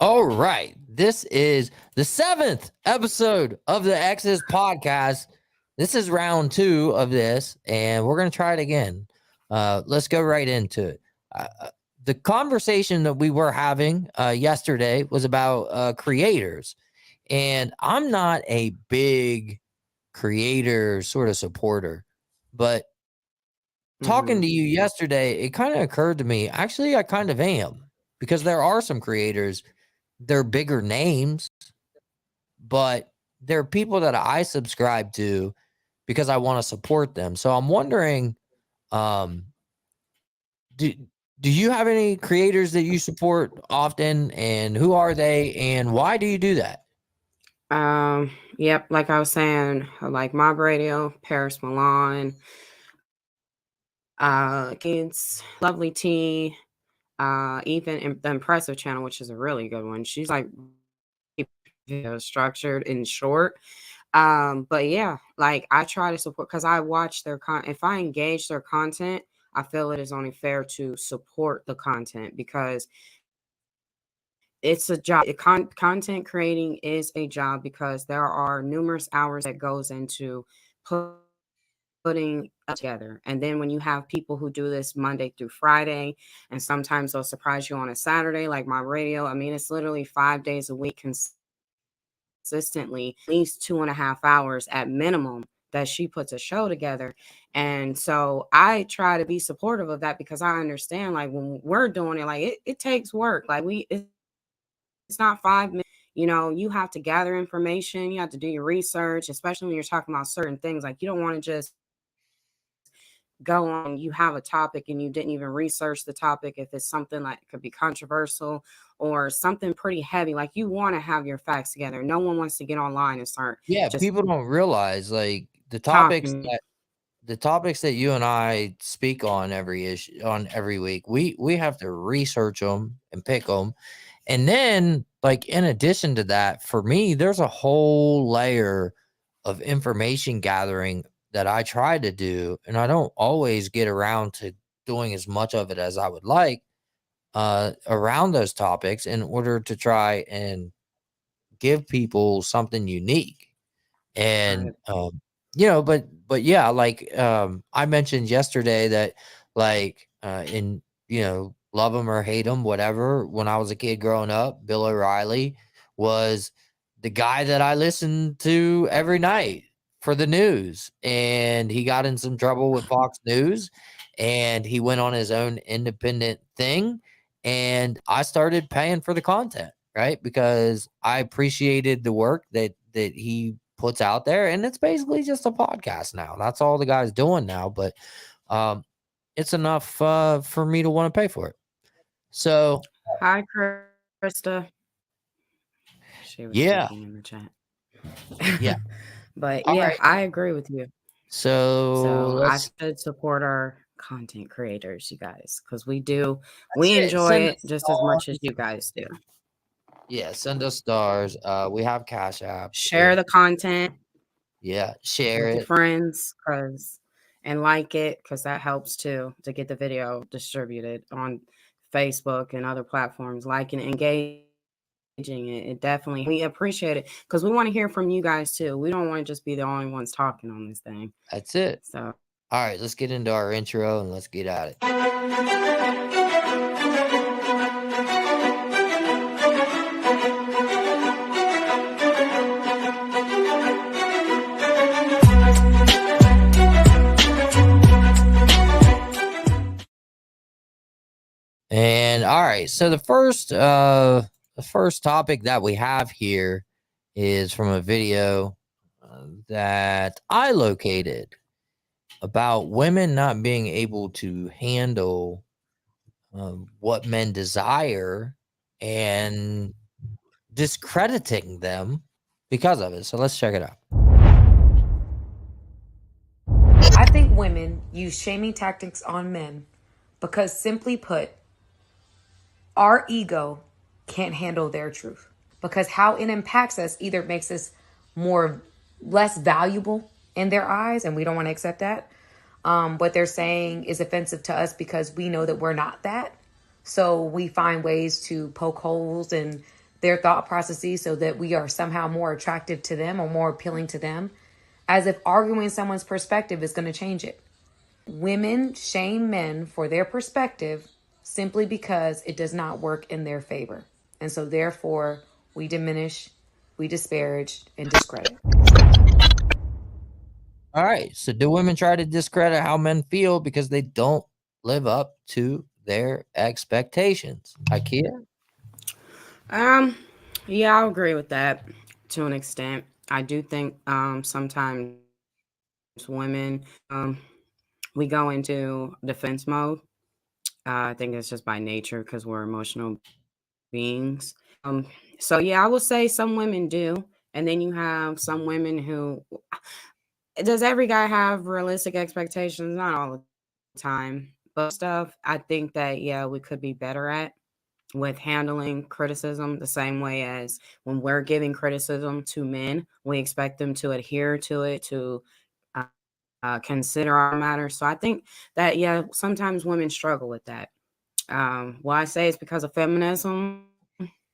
All right. This is the 7th episode of the Exodus podcast. This is round 2 of this, and we're going to try it again. Let's go right into it. The conversation that we were having yesterday was about creators, and I'm not a big creator sort of supporter, but talking to you yesterday, it kind of occurred to me, actually, I kind of am, because there are some creators, they're bigger names, but they're people that I subscribe to because I want to support them. So I'm wondering, um, do do you have any creators that you support often, and who are they, and why do you do that? Yep, like I was saying, like Mob Radio, Paris Milan, Kids, Lovely Tea, even the Impressive channel, which is a really good one. She's like structured and short. But yeah, like I try to support because I watch their if I engage their content, I feel it is only fair to support the content because it's a job. Content creating is a job because there are numerous hours that goes into putting together. And then when you have people who do this Monday through Friday, and sometimes they'll surprise you on a Saturday, like my radio. I mean, it's literally 5 days a week consistently, at least 2.5 hours at minimum that she puts a show together. And so I try to be supportive of that because I understand like when we're doing it, like it takes work. Like it's not 5 minutes. You know, you have to gather information, you have to do your research, especially when you're talking about certain things. Like you don't want to just go on, you have a topic and you didn't even research the topic. If it's something like could be controversial or something pretty heavy, like you want to have your facts together. No one wants to get online and start Yeah, just people don't realize like talking. the topics that you and I speak on every week. We have to research them and pick them. And then, like, in addition to that, for me, there's a whole layer of information gathering that I try to do, and I don't always get around to doing as much of it as I would like around those topics in order to try and give people something unique. And Right. but yeah, like I mentioned yesterday that like in love him or hate him, whatever, when I was a kid growing up, Bill O'Reilly was the guy that I listened to every night for the news, and he got in some trouble with Fox News, and he went on his own independent thing, and I started paying for the content, right? Because I appreciated the work that he puts out there, and it's basically just a podcast now. That's all the guy's doing now, but it's enough for me to want to pay for it. So Hi, Krista. She was yeah, speaking in the chat. yeah. But All yeah, right. I agree with you. So So I let's should support our content creators, you guys, because that's we it. enjoy Send it us just as much as stars. you guys do. Yeah, send us stars. We have Cash App. Share the content Yeah, share with your it. friends, cause and like it, because that helps too to get the video distributed on Facebook and other platforms. Liking and engaging it definitely, we appreciate it because we want to hear from you guys too. We don't want to just be the only ones talking on this thing. That's it. So All right, let's get into our intro and let's get at it. And all right, so the first topic that we have here is from a video that I located about women not being able to handle what men desire and discrediting them because of it. So let's check it out. I think women use shaming tactics on men because, simply put, our ego can't handle their truth. Because how it impacts us either makes us less valuable in their eyes, and we don't want to accept that. What they're saying is offensive to us because we know that we're not that. So we find ways to poke holes and their thought processes so that we are somehow more attractive to them or more appealing to them, as if arguing someone's perspective is going to change it. Women shame men for their perspective simply because it does not work in their favor. And so therefore, we diminish, we disparage, and discredit. All right. So do women try to discredit how men feel because they don't live up to their expectations? IKEA? Um, yeah, I'll agree with that to an extent. I do think sometimes women we go into defense mode. I think it's just by nature because we're emotional beings. So yeah, I will say some women do, and then you have some women who. Does every guy have realistic expectations? Not all the time, but stuff I think that yeah we could be better at with handling criticism the same way as when we're giving criticism to men, we expect them to adhere to it, to uh, consider our matters. So I think that, yeah, sometimes women struggle with that. Why I say it's because of feminism?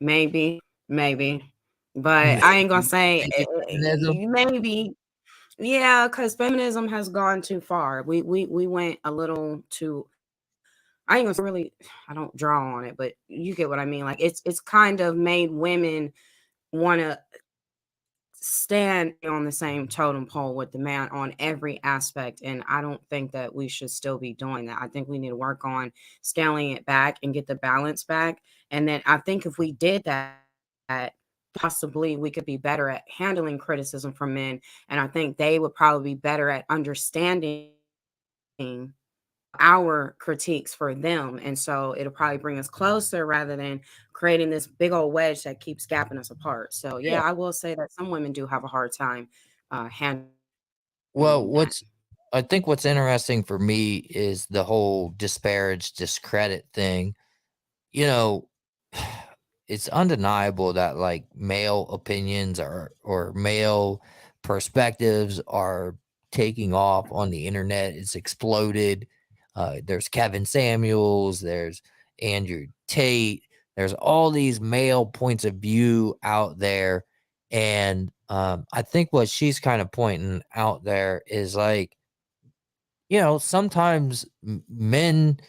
Maybe. But I ain't going to say Maybe feminism. maybe. Yeah, because feminism has gone too far. We went a little too. I ain't gonna say really. I don't draw on it, but you get what I mean. Like it's kind of made women want to stand on the same totem pole with the man on every aspect, and I don't think that we should still be doing that. I think we need to work on scaling it back and get the balance back. And then I think if we did that, possibly we could be better at handling criticism from men, and I think they would probably be better at understanding our critiques for them. And so it'll probably bring us closer rather than creating this big old wedge that keeps gapping us apart. So Yeah. yeah, I will say that some women do have a hard time handling Well, that. I think what's interesting for me is the whole disparage, discredit thing. You know, it's undeniable that like male opinions or male perspectives are taking off on the internet. It's exploded. There's Kevin Samuels, there's Andrew Tate, there's all these male points of view out there. And I think what she's kind of pointing out there is like, sometimes men,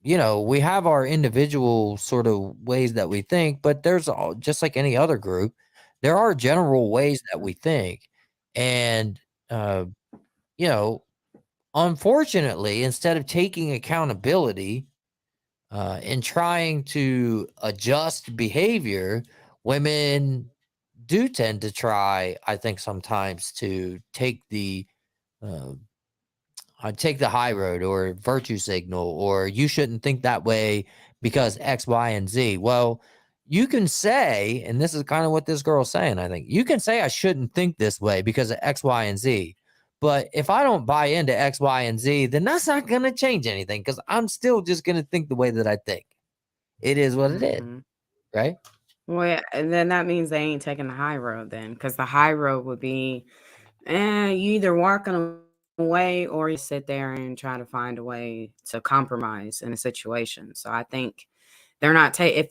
we have our individual sort of ways that we think, but there's just like any other group, there are general ways that we think. And, uh, you know, unfortunately, instead of taking accountability and trying to adjust behavior, women do tend to try, I think, sometimes to uh, take the high road or virtue signal, or you shouldn't think that way because X, Y, and Z. Well, you can say, and this is kind of what this girl's saying, I think, you can say I shouldn't think this way because of X, Y, and Z. But if I don't buy into X, Y, and Z, then that's not going to change anything because I'm still just going to think the way that I think. It is what it is, Hmm. right? Well, yeah, and then that means they ain't taking the high road then, because the high road would be, you either walking away or you sit there and try to find a way to compromise in a situation. So I think they're not taking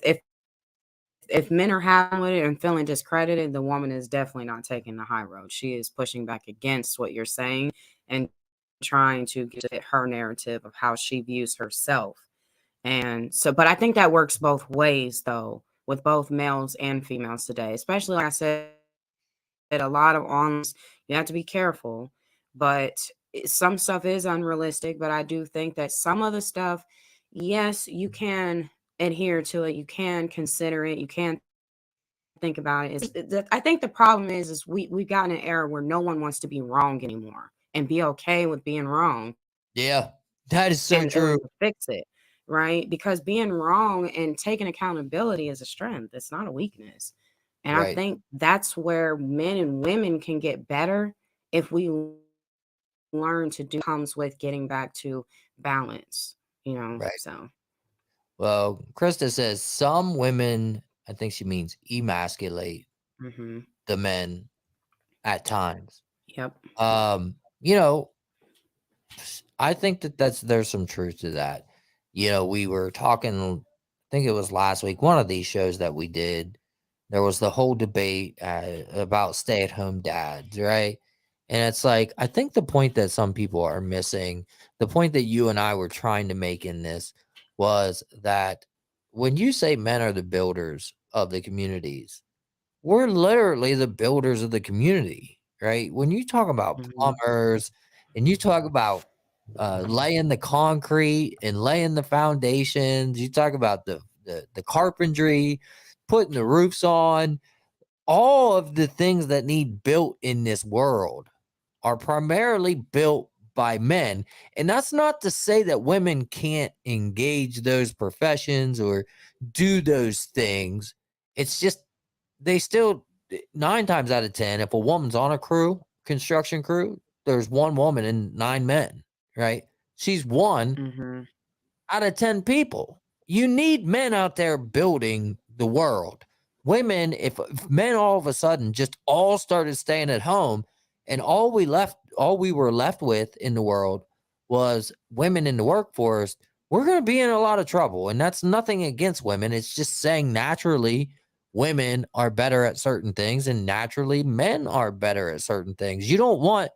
if men are having with it and feeling discredited, the woman is definitely not taking the high road. She is pushing back against what you're saying and trying to get her narrative of how she views herself. And so, but I think that works both ways though, with both males and females today, especially like I said, a lot of on you have to be careful, but some stuff is unrealistic. But I do think that some of the stuff, yes, you can adhere to it, you can consider it, you can think about it. I think the problem is we've gotten an era where no one wants to be wrong anymore and be okay with being wrong Yeah, that is so and true. to fix it, right? Because being wrong and taking accountability is a strength. It's not a weakness. And I Right, think that's where men and women can get better if we learn to do comes with getting back to balance, right. so Well, Krista says some women, I think she means emasculate hmm the men at times. yep. You know, I think that there's some truth to that. We were talking think it was last week, one of these shows that we did, there was the whole debate about stay-at-home dads, right? And it's like, I think the point that some people are missing, the point that you and I were trying to make in this was that when you say men are the builders of the communities, we're literally the builders of the community, right? When you talk about Mhm. plumbers and you talk about laying the concrete and laying the foundations, you talk about the carpentry, putting the roofs on, all of the things that need built in this world are primarily built by men. And that's not to say that women can't engage those professions or do those things. It's just they still 9 times out of 10, if a woman's on a crew, construction crew, there's one woman and 9 men, right? She's one Mhm. out of 10 people. You need men out there building the world. Women, if men all of a sudden just all started staying at home and all we were left with in the world was women in the workforce, we're going to be in a lot of trouble. And that's nothing against women. It's just saying naturally women are better at certain things and naturally men are better at certain things. You don't want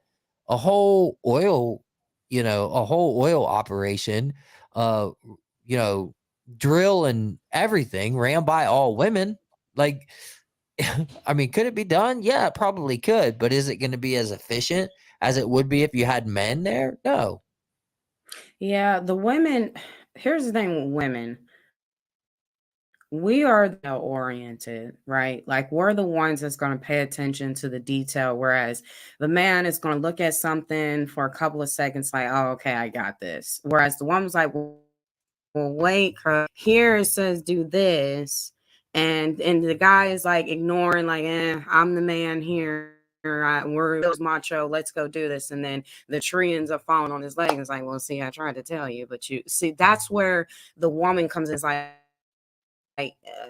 a whole oil, a whole oil operation uh, drill and everything ran by all women. Like, I mean, could it be done? Yeah, it probably could, but is it going to be as efficient as it would be if you had men there? No. Yeah, the women. Here's the thing with women. We are the oriented, right? Like we're the ones that's going to pay attention to the detail, whereas the man is going to look at something for a couple of seconds, like, "Oh, okay, I got this." Whereas the woman's like, "Well, wait, here it says do this," and the guy is like ignoring, like, I'm the man here. We're those macho. Let's go do this, and then the tree ends up falling on his leg. It's like, well, see, I tried to tell you, but you see, that's where the woman comes in. It's like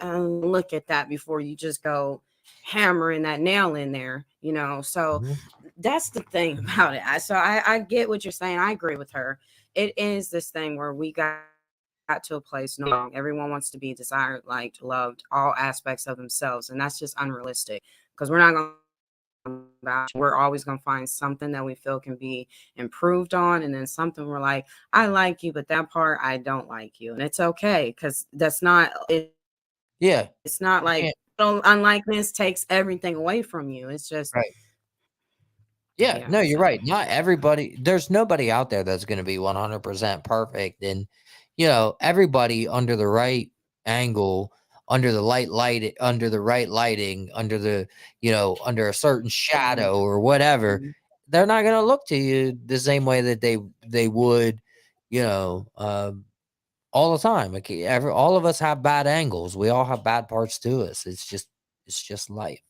look at that before you just go hammering that nail in there, so Mhm. that's the thing about it. I get what you're saying. I agree with her. It is this thing where we got to a place no everyone wants to be desired, liked, loved, all aspects of themselves, and that's just unrealistic because we're not going about we're always going to find something that we feel can be improved on, and then something we're like, I like you, but that part I don't like you, and it's okay because that's not Yeah. it's not You like can't. unlikeness takes everything away from you. It's just Right. Yeah, yeah. no, you're So right. Not everybody, there's nobody out there that's going to be 100% perfect. And, everybody under the right angle, under the under the right lighting, under a certain mhm, shadow or whatever, mhm. they're not going to look to you the same way that they would, you know, um, all the time. Like all of us have bad angles. We all have bad parts to us. It's just life.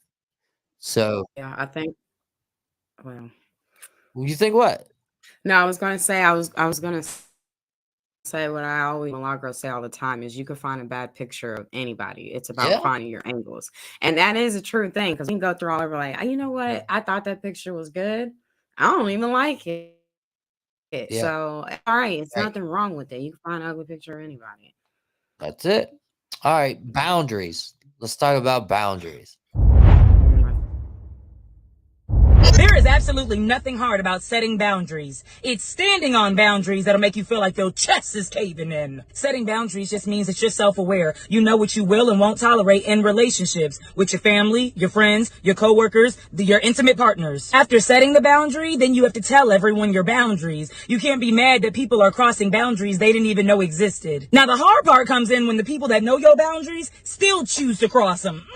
So Yeah, I think well you think what? no, I was gonna say I was gonna say what I always Milagro say all the time is you can find a bad picture of anybody. It's about Yeah. finding your angles. And that is a true thing because we can go through all over like, you know what? I thought that picture was good. I don't even like it. Yeah. So all right, it's Right. nothing wrong with it. You can find an ugly picture of anybody. That's it. All right. Boundaries. Let's talk about boundaries. Mm, There is absolutely nothing hard about setting boundaries. It's standing on boundaries that'll make you feel like your chest is caving in. Setting boundaries just means that you're self-aware. You know what you will and won't tolerate in relationships with your family, your friends, your coworkers, your intimate partners. After setting the boundary, then you have to tell everyone your boundaries. You can't be mad that people are crossing boundaries they didn't even know existed. Now the hard part comes in when the people that know your boundaries still choose to cross them.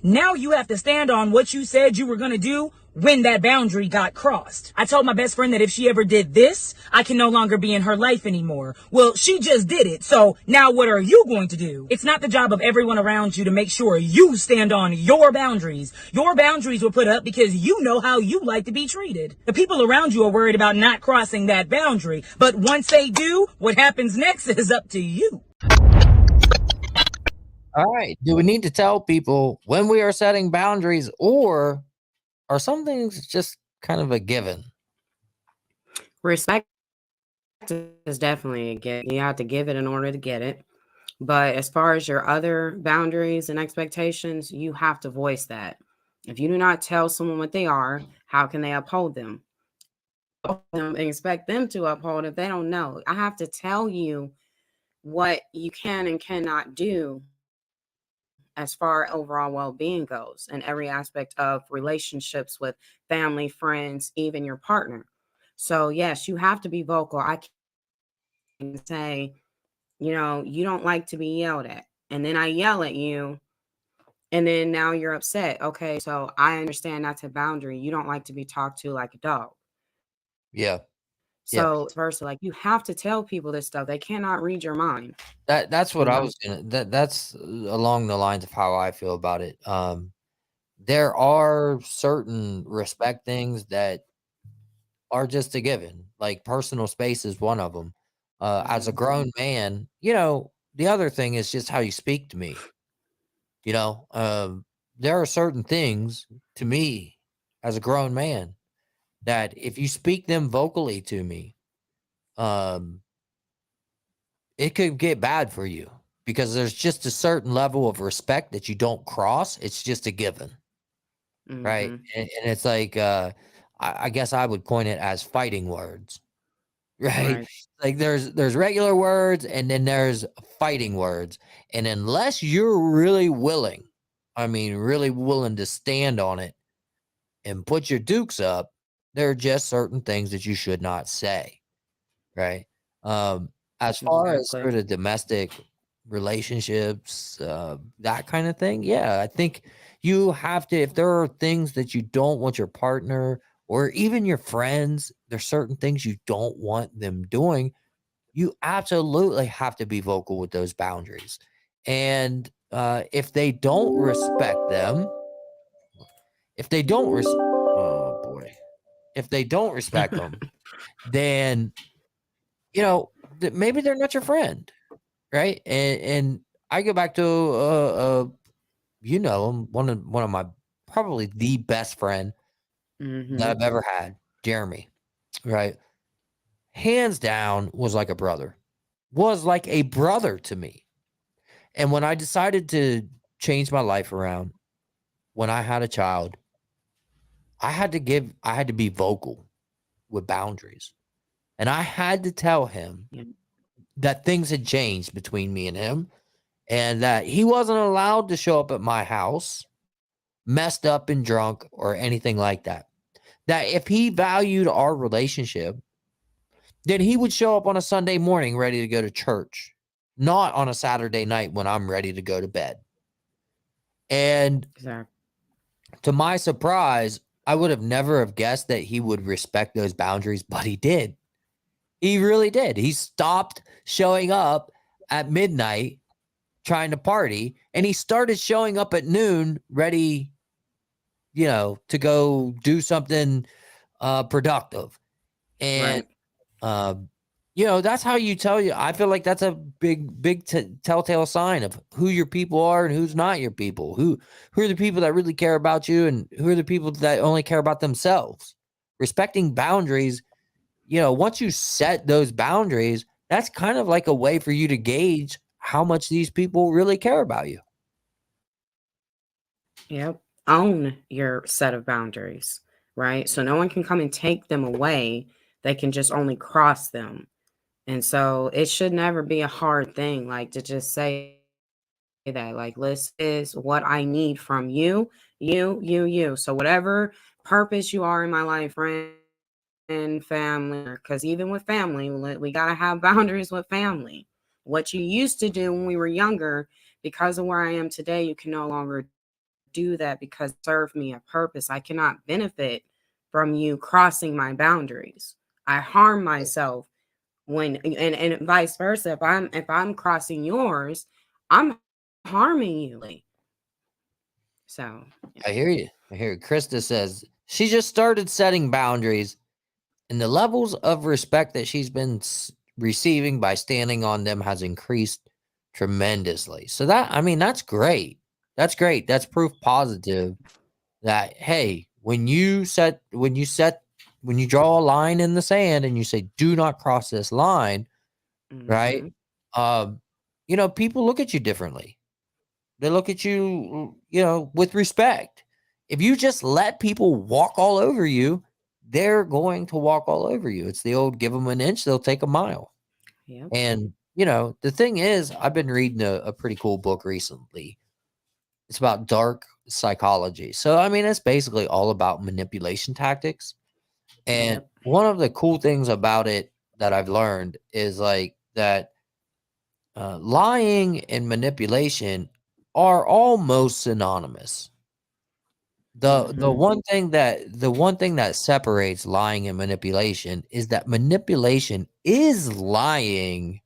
Now you have to stand on what you said you were going to do when that boundary got crossed. I told my best friend that if she ever did this, I can no longer be in her life anymore. Well, she just did it. So now what are you going to do? It's not the job of everyone around you to make sure you stand on your boundaries. Your boundaries were put up because you know how you like to be treated. The people around you are worried about not crossing that boundary. But once they do, what happens next is up to you. All right. Do we need to tell people when we are setting boundaries, or are some things just kind of a given? Respect is definitely a get. You have to give it in order to get it. But as far as your other boundaries and expectations, you have to voice that. If you do not tell someone what they are, how can they uphold them? Them and expect them to uphold if they don't know. I have to tell you what you can and cannot do as far as overall well-being goes in every aspect of relationships with family, friends, even your partner. So yes, you have to be vocal. I can say, you don't like to be yelled at, and then I yell at you, and then now you're upset. Okay, so I understand that's a boundary. You don't like to be talked to like a dog. Yeah. Yeah. So it's versa. Like, you have to tell people this stuff. They cannot read your mind. That's what You I know. was gonna that's along the lines of how I feel about it. There are certain respect things that are just a given. Like personal space is one of them. As a Mhm. grown man, the other thing is just how you speak to me. You know, there are certain things to me as a grown man that if you speak them vocally to me, um, it could get bad for you because there's just a certain level of respect that you don't cross. It's just a given, right? Mhm. And it's like, I guess I would coin it as fighting words, right? Right. Like there's regular words and then there's fighting words, and unless you're really willing, I mean, really willing to stand on it and put your dukes up, there are just certain things that you should not say, right? Um, as far as Exactly. sort of domestic relationships, that kind of thing, yeah, I think you have to, if there are things that you don't want your partner or even your friends, there's certain things you don't want them doing, you absolutely have to be vocal with those boundaries. And if they don't respect them, if they don't oh boy, if they don't respect them, then maybe they're not your friend, right? And I go back to one of my probably the best friend that Mhm. I've ever had, Jeremy, right? Hands down was like a brother. Was like a brother to me. And when I decided to change my life around, when I had a child, I had to be vocal with boundaries. And I had to tell him Yeah. that things had changed between me and him and that he wasn't allowed to show up at my house messed up and drunk or anything like that. That if he valued our relationship, then he would show up on a Sunday morning ready to go to church, not on a Saturday night when I'm ready to go to bed. And Exactly. to my surprise, I would have never have guessed that he would respect those boundaries, but he did. He really did. He stopped showing up at midnight trying to party, and he started showing up at noon ready, to go do something productive. And Right. um, that's how you tell you. I feel like that's a big telltale sign of who your people are and who's not your people. Who are the people that really care about you, and who are the people that only care about themselves. Respecting boundaries, once you set those boundaries, that's kind of like a way for you to gauge how much these people really care about you. Yep. Own your set of boundaries, right? So no one can come and take them away. They can just only cross them. And so it should never be a hard thing, like, to just say that, like, this is what I need from you, you. So whatever purpose you are in my life, friend, family, because even with family, we got to have boundaries with family. What you used to do when we were younger, because of where I am today, you can no longer do that because it served me a purpose. I cannot benefit from you crossing my boundaries. I harm myself when, and vice versa. If I'm crossing yours, I'm harming you. So yeah. I hear you. I hear you. Krista says she just started setting boundaries, and the levels of respect that she's been receiving by standing on them has increased tremendously. So that's great. That's great. That's proof positive that, hey, when you draw a line in the sand and you say, do not cross this line, right? Mhm. Um, people look at you differently. They look at you, with respect. If you just let people walk all over you, they're going to walk all over you. It's the old give them an inch, they'll take a mile. Yep. And, the thing is, I've been reading a pretty cool book recently. It's about dark psychology. So, I mean, it's basically all about manipulation tactics. And Yep. one of the cool things about it that I've learned is like that lying and manipulation are almost synonymous. The Mhm. one thing that separates lying and manipulation is that manipulation is lying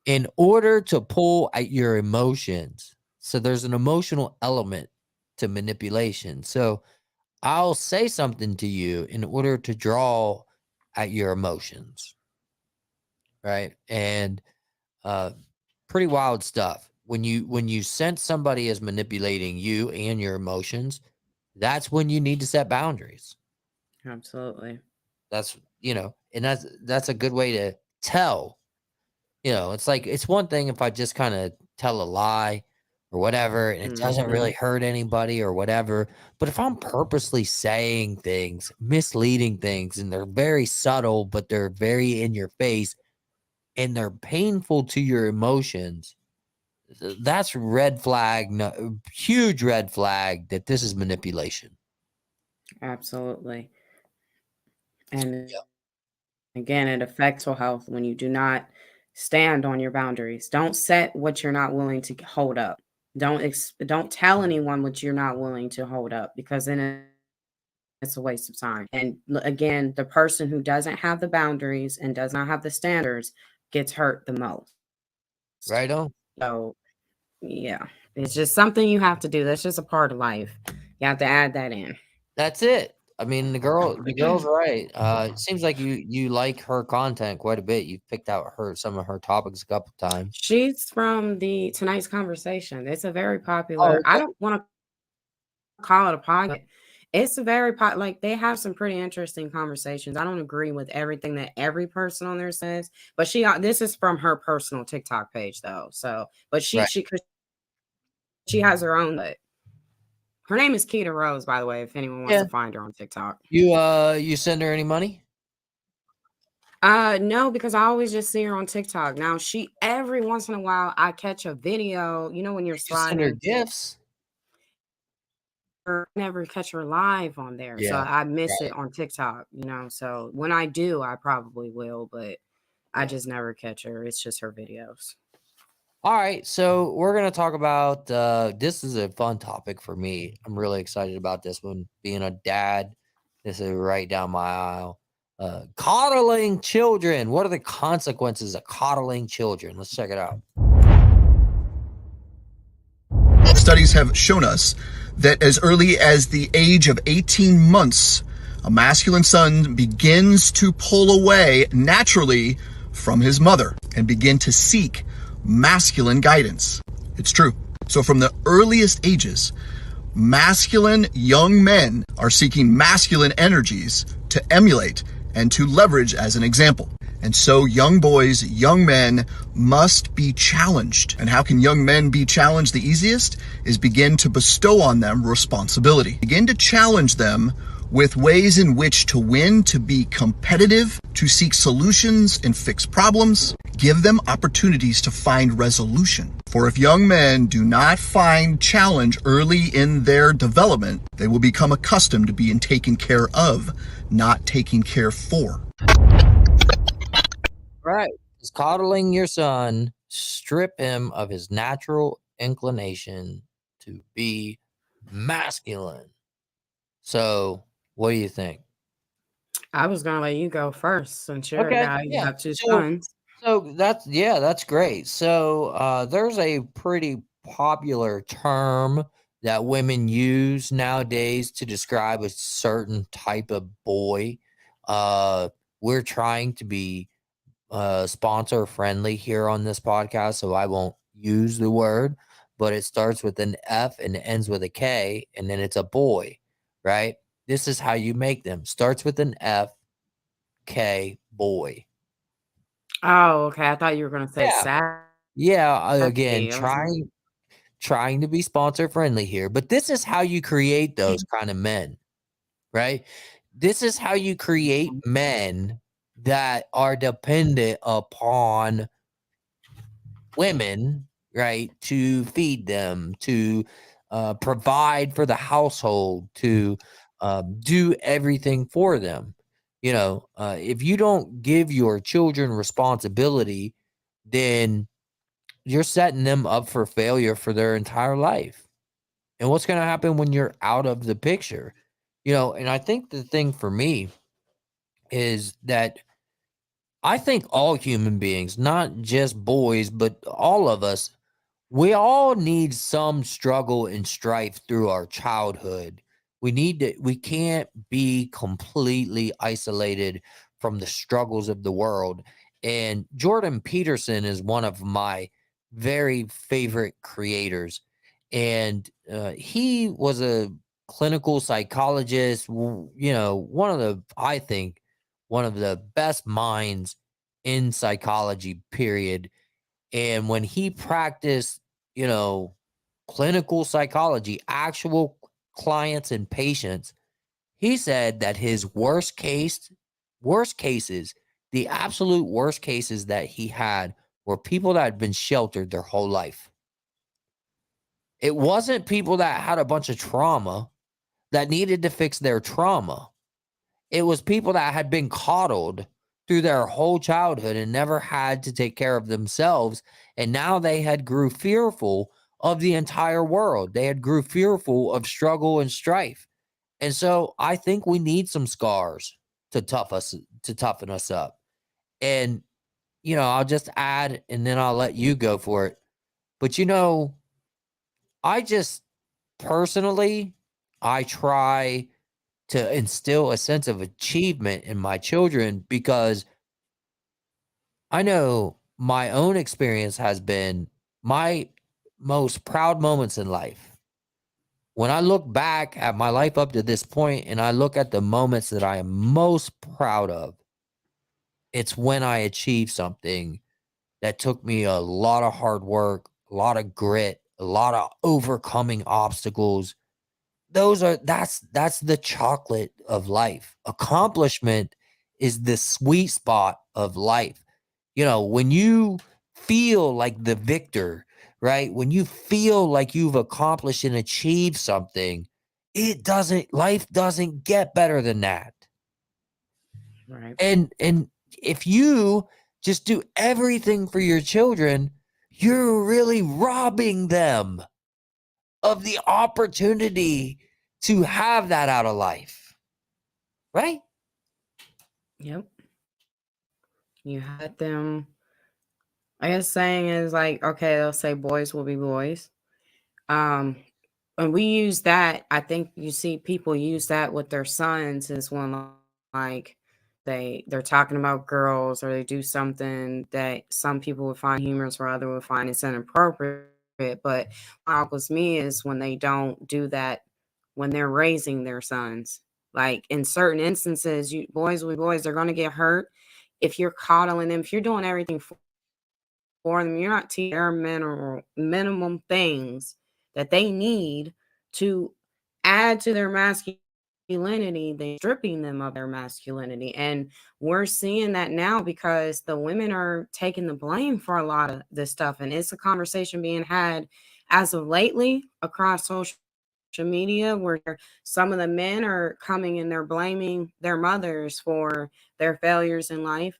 in order to pull at your emotions. So there's an emotional element to manipulation. So I'll say something to you in order to draw at your emotions, right? And uh pretty wild stuff. When you sense somebody is manipulating you and your emotions, that's when you need to set boundaries. Absolutely. That's and that's a good way to tell. It's like it's one thing if I just kind of tell a lie or whatever, and it doesn't Mhm. really hurt anybody or whatever. But if I'm purposely saying things, misleading things, and they're very subtle, but they're very in your face and they're painful to your emotions, that's red flag, huge red flag that this is manipulation. Absolutely. And Yeah. again, it affects your health when you do not stand on your boundaries. Don't set what you're not willing to hold up. Don't tell anyone what you're not willing to hold up, because then it's a waste of time. And again, the person who doesn't have the boundaries and does not have the standards gets hurt the most. Right on. So, yeah, it's just something you have to do. That's just a part of life. You have to add that in. That's it. I mean, the girl's right. It seems like you like her content quite a bit. You've picked out some of her topics a couple times. She's from the Tonight's Conversation. It's a very Oh, popular. I okay. don't want to call it a podcast. It's a very like they have some pretty interesting conversations. I don't agree with everything that every person on there says, but this is from her personal TikTok page though. So, but Right. 'cause she has her own. But her name is Keita Rose, by the way. If anyone wants Yeah. to find her on TikTok. You send her any money? No, because I always just see her on TikTok. Now every once in a while I catch a video, when you're You send her sliding, gifts? or never catch her live on there. So Yeah. I miss it Right. on TikTok, So when I do, I probably will, but I Yeah. just never catch her. It's just her videos. All right, so we're gonna talk about this is a fun topic for me. I'm really excited about this one. Being a dad, this is right down my aisle. Coddling children. What are the consequences of coddling children? Let's check it out. Studies have shown us that as early as the age of 18 months, a masculine son begins to pull away naturally from his mother and begin to seek masculine guidance. It's true. So from the earliest ages, masculine young men are seeking masculine energies to emulate and to leverage as an example. And so young boys, young men must be challenged. And how can young men be challenged the easiest? Is begin to bestow on them responsibility. Begin to challenge them with ways in which to win, to be competitive, to seek solutions and fix problems. Give them opportunities to find resolution. For if young men do not find challenge early in their development, they will become accustomed to being taken care of, not taken care for. Right. Is coddling your son strip him of his natural inclination to be masculine? So, what do you think? I was gonna let you go first since you're a Okay. guy. You Yeah. have two So, sons. that's great. So, there's a pretty popular term that women use nowadays to describe a certain type of boy. Uh, we're trying to be sponsor friendly here on this podcast, so I won't use the word, but it starts with an F and it ends with a K, and then it's a boy, right? This is how you make them. Starts with an F, K, boy. Oh, okay. I thought you were gonna say Yeah. sad. Yeah, again, Hey, I was like, trying to be sponsor friendly here, but this is how you create those kind of men, right? This is how you create men that are dependent upon women, right, to feed them, to provide for the household, to do everything for them. If you don't give your children responsibility, then you're setting them up for failure for their entire life. And what's going to happen when you're out of the picture? And I think the thing for me is that I think all human beings, not just boys, but all of us, we all need some struggle and strife through our childhood. We can't be completely isolated from the struggles of the world. And Jordan Peterson is one of my very favorite creators. And he was a clinical psychologist, I think, one of the best minds in psychology, period. And when he practiced, you know, clinical psychology, actual clients and patients, he said that his worst cases, the absolute worst cases that he had were people that had been sheltered their whole life. It wasn't people that had a bunch of trauma that needed to fix their trauma. It was people that had been coddled through their whole childhood and never had to take care of themselves. And now they had grew fearful of the entire world. They had grew fearful of struggle and strife. And so I think we need some scars to toughen us up. And I'll just add and then I'll let you go for it. But I just personally I try to instill a sense of achievement in my children because I know my own experience has been my most proud moments in life. When I look back at my life up to this point and I look at the moments that I am most proud of, it's when I achieved something that took me a lot of hard work, a lot of grit, a lot of overcoming obstacles. That's the chocolate of life. Accomplishment is the sweet spot of life. When you feel like the victor, right? When you feel like you've accomplished and achieved something, life doesn't get better than that. right. And if you just do everything for your children, you're really robbing them of the opportunity to have that out of life, right? Yep. You had them. I guess saying is like, okay, they'll say boys will be boys. Um, and we use that. I think you see people use that with their sons is when like they're talking about girls or they do something that some people would find humorous or other would find it's inappropriate. But what boggles me is when they don't do that when they're raising their sons. Like in certain instances, you boys will be boys, they're gonna get hurt if you're coddling them, if you're doing everything for them, you're not teaching their minimum things that they need to add to their masculinity, they're stripping them of their masculinity. And we're seeing that now because the women are taking the blame for a lot of this stuff. And it's a conversation being had as of lately across social media where some of the men are coming and they're blaming their mothers for their failures in life.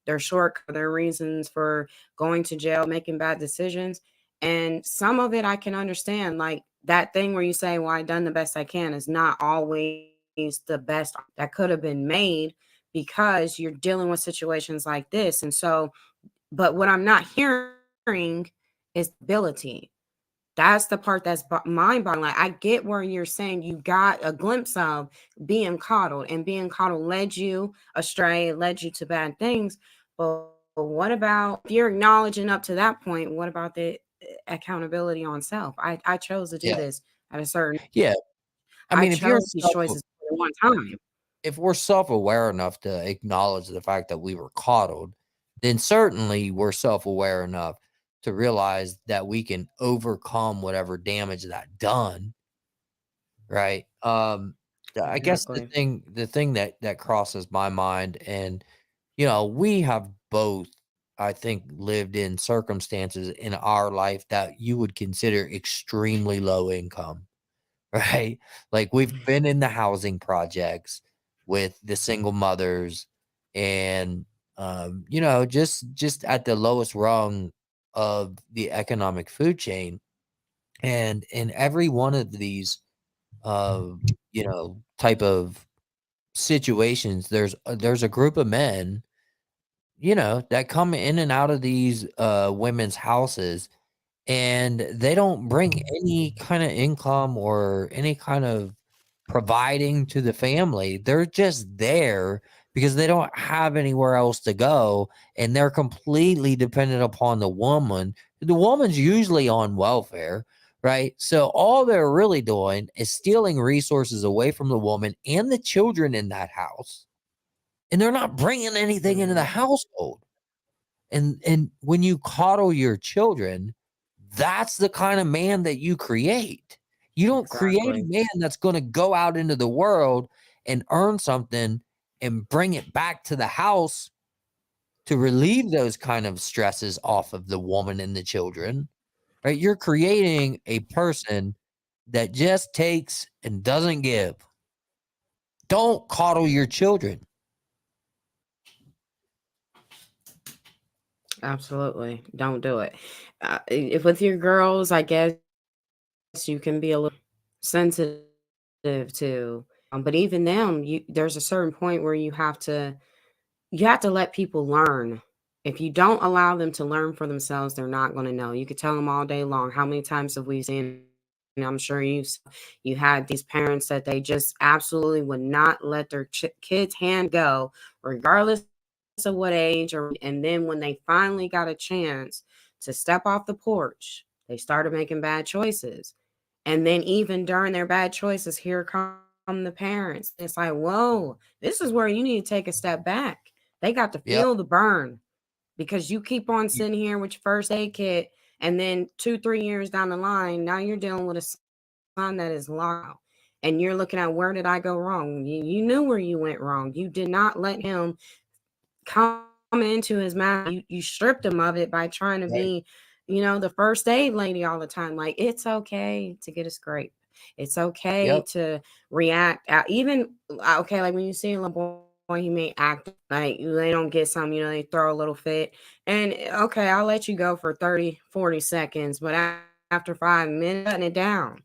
Their reasons for going to jail, making bad decisions. And some of it I can understand. Like that thing where you say, well, I done the best I can is not always the best that could have been made because you're dealing with situations like this. And so, but what I'm not hearing is ability. That's the part that's mind boggling. Like, I get where you're saying you got a glimpse of being coddled, and being coddled led you astray, led you to bad things. But what about if you're acknowledging up to that point? What about the accountability on self? I chose to do Yeah. this at a certain. Yeah. I I mean, chose these choices at one time. if we're self-aware enough to acknowledge the fact that we were coddled, then certainly we're self-aware enough to realize that we can overcome whatever damage that done, right? I guess Exactly. the thing that crosses my mind, and you know, we have both, I think, lived in circumstances in our life that you would consider extremely low income, right? Like we've been in the housing projects with the single mothers, and you know, just at the lowest rung of the economic food chain. And in every one of these uh, you know, type of situations, there's a group of men, you know, that come in and out of these women's houses, and they don't bring any kind of income or any kind of providing to the family. They're just there because they don't have anywhere else to go, and they're completely dependent upon the woman. The woman's usually on welfare, right? So all they're really doing is stealing resources away from the woman and the children in that house, and they're not bringing anything into the Mhm. household. And when you coddle your children, that's the kind of man that you create. You don't create a Exactly. man that's going to go out into the world and earn something and bring it back to the house to relieve those kind of stresses off of the woman and the children, right? You're creating a person that just takes and doesn't give. Don't coddle your children. Absolutely. Don't do it. If with your girls, I guess you can be a little sensitive to, but even them, there's a certain point where you have to let people learn. If you don't allow them to learn for themselves, they're not going to know. You could tell them all day long. How many times have we seen? And I'm sure you had these parents that they just absolutely would not let their kids' hand go, regardless of what age. Or and then when they finally got a chance to step off the porch, they started making bad choices. And then even during their bad choices, here come the parents. It's like, whoa, this is where you need to take a step back. They got to Yep. feel the burn because you keep on y- sitting here with your first aid kit, and then 2, 3 years down the line, now you're dealing with a son that is locked, and you're looking at where did I go wrong? You knew where you went wrong. You did not let him come into his mouth. You stripped him of it by trying to Right. be, the first aid lady all the time. Like, it's okay to get a scrape. It's okay Yep. to react. Even okay, like when you see a little boy, he may act like they don't get some, they throw a little fit. And okay, I'll let you go for 30, 40 seconds, but after 5 minutes, shutting it down.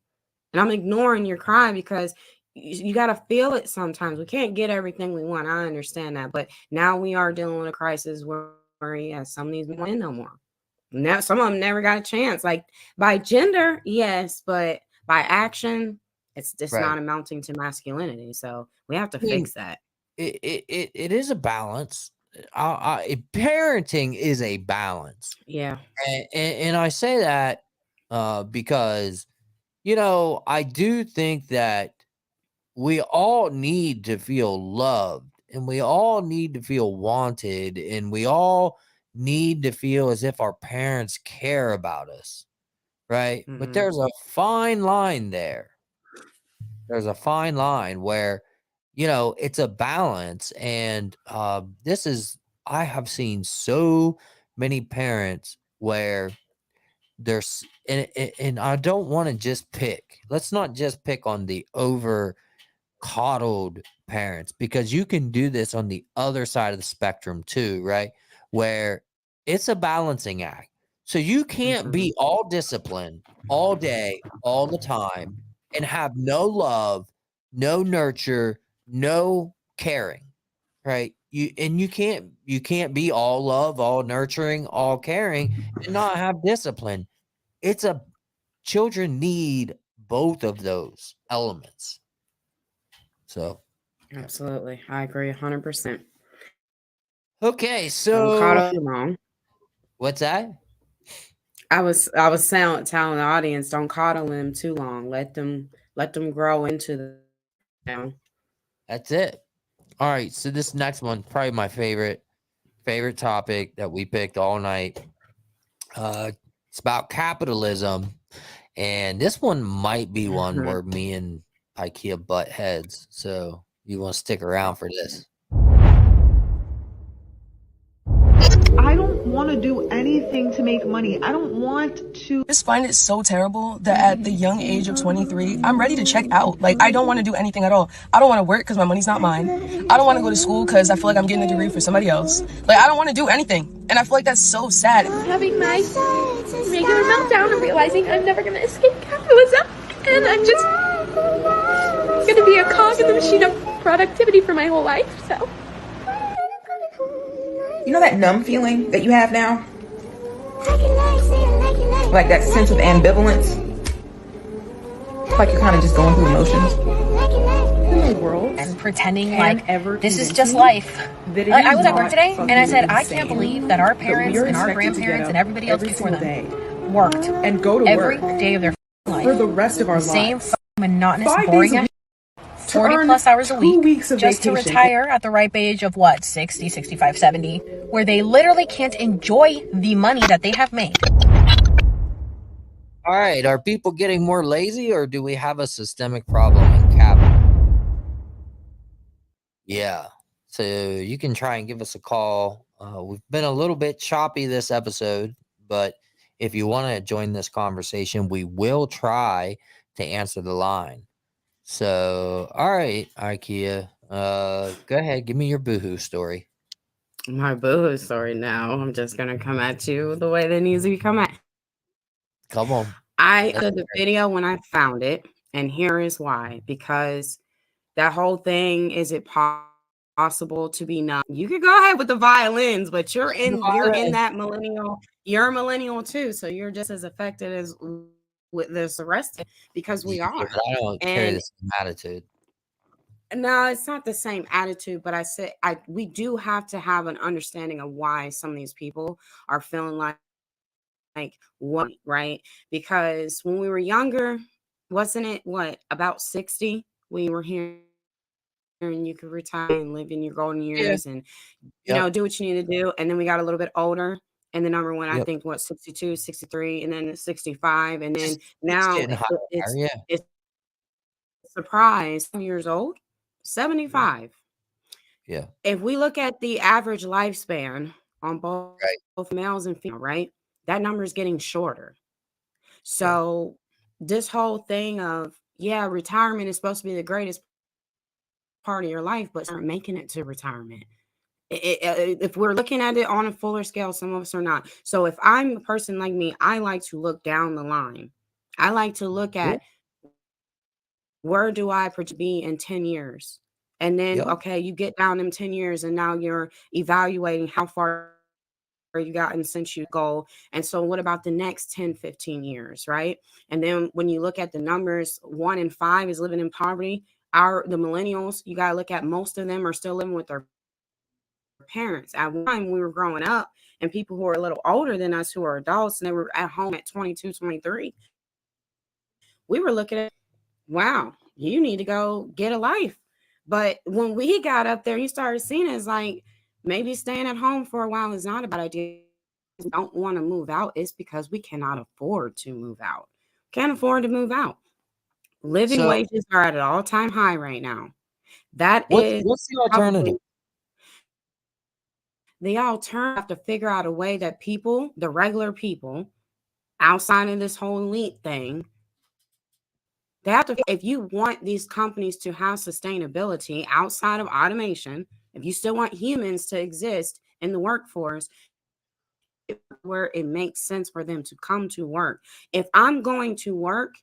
And I'm ignoring your cry because you got to feel it sometimes. We can't get everything we want. I understand that. But now we are dealing with a crisis where yeah, some of these men win no more. Now, some of them never got a chance. Like by gender, yes, but by action, it's just Right. not amounting to masculinity. So we have to I mean, fix that. it is a balance. Parenting is a balance, Yeah. and I say that because you know, I do think that we all need to feel loved, and we all need to feel wanted, and we all need to feel as if our parents care about us, right? But Hmm. there's a fine line there. There's a fine line where, you know, it's a balance. And this is, I have seen so many parents where there's, and I don't want to just pick, let's not just pick on the over coddled parents, because you can do this on the other side of the spectrum too, right? Where it's a balancing act. So you can't Hmm. be all disciplined all day, all the time, and have no love, no nurture, no caring, right? You can't be all love, all nurturing, all caring, and not have discipline. It's a Children need both of those elements. So yeah. Absolutely. I agree 100%. Okay, Don't coddle so too long. what's that? I was telling the audience, don't coddle them too long. Let them grow into That's it. All right, so this next one, probably my favorite. favorite topic that we picked all night. It's about capitalism, and this one might be one where me and IKEA butt heads. So you want to stick around for this? I don't want to do anything to make money. I don't want to. I just find it so terrible that at the young age of 23, I'm ready to check out. Like, I don't want to do anything at all. I don't want to work because my money's not mine. I don't want to go to school because I feel like I'm getting a degree for somebody else. Like, I don't want to do anything. And I feel like that's so sad. Having my regular meltdown and realizing I'm never going to escape capitalism. And I'm just going to be a cog in the machine of productivity for my whole life, so. You know that numb feeling that you have now? Like that sense of ambivalence? Like you're kind of just going through emotions. In the world. And pretending like this is just life. Like, I was at work today and I said, I can't believe that our parents and our grandparents and everybody else before them worked and go to every work day of their life for the rest of our lives. Same monotonous, 5 boring days a week. 40 plus hours a 2 week weeks of just to vacation. retire at the ripe age of what, 60, 65, 70, where they literally can't enjoy the money that they have made. All right, are people getting more lazy, or do we have a systemic problem in capital? Yeah, so you can try and give us a call. We've been a little bit choppy this episode, but if you want to join this conversation, we will try to answer the line. So, all right, IKEA, go ahead, give me your boohoo story. My boohoo story now. I'm just going to come at you the way that needs to be come at. Come on. I did the video when I found it, and here is why. Because that whole thing, is it possible to be numb? You could go ahead with the violins, but you're in that millennial. You're a millennial too, so you're just as affected as with this arrested because we are. But I don't carry the same attitude. No, it's not the same attitude, but I said we do have to have an understanding of why some of these people are feeling like what, right? Because when we were younger, wasn't it about 60? We were here and you could retire and live in your golden years and you know, do what you need to do. And then we got a little bit older. And the number one, I think, 62, 63, and then 65. And then now it's surprise, years old, 75. Yeah. If we look at the average lifespan on both males and females, right, that number is getting shorter. So this whole thing of, retirement is supposed to be the greatest part of your life, but start making it to retirement. If we're looking at it on a fuller scale, some of us are not. So if I'm a person like me, I like to look down the line. I like to look at where do I be in 10 years? And then, okay, you get down them 10 years and now you're evaluating how far you gotten since you go. And so what about the next 10, 15 years, right? And then when you look at the numbers, 1 in 5 is living in poverty. The millennials, you got to look at, most of them are still living with their parents. At one time we were growing up, and people who are a little older than us who are adults and they were at home at 22, 23, we were looking at, wow, you need to go get a life. But when we got up there, you started seeing it as like, maybe staying at home for a while is not a bad idea. We don't want to move out. It's because we cannot afford to move out. Can't afford to move out. Living wages are at an all-time high right now. What's the alternative? The alternative, have to figure out a way that people, the regular people, outside of this whole elite thing, they have to, if you want these companies to have sustainability outside of automation, if you still want humans to exist in the workforce, where it makes sense for them to come to work. If I'm going to work,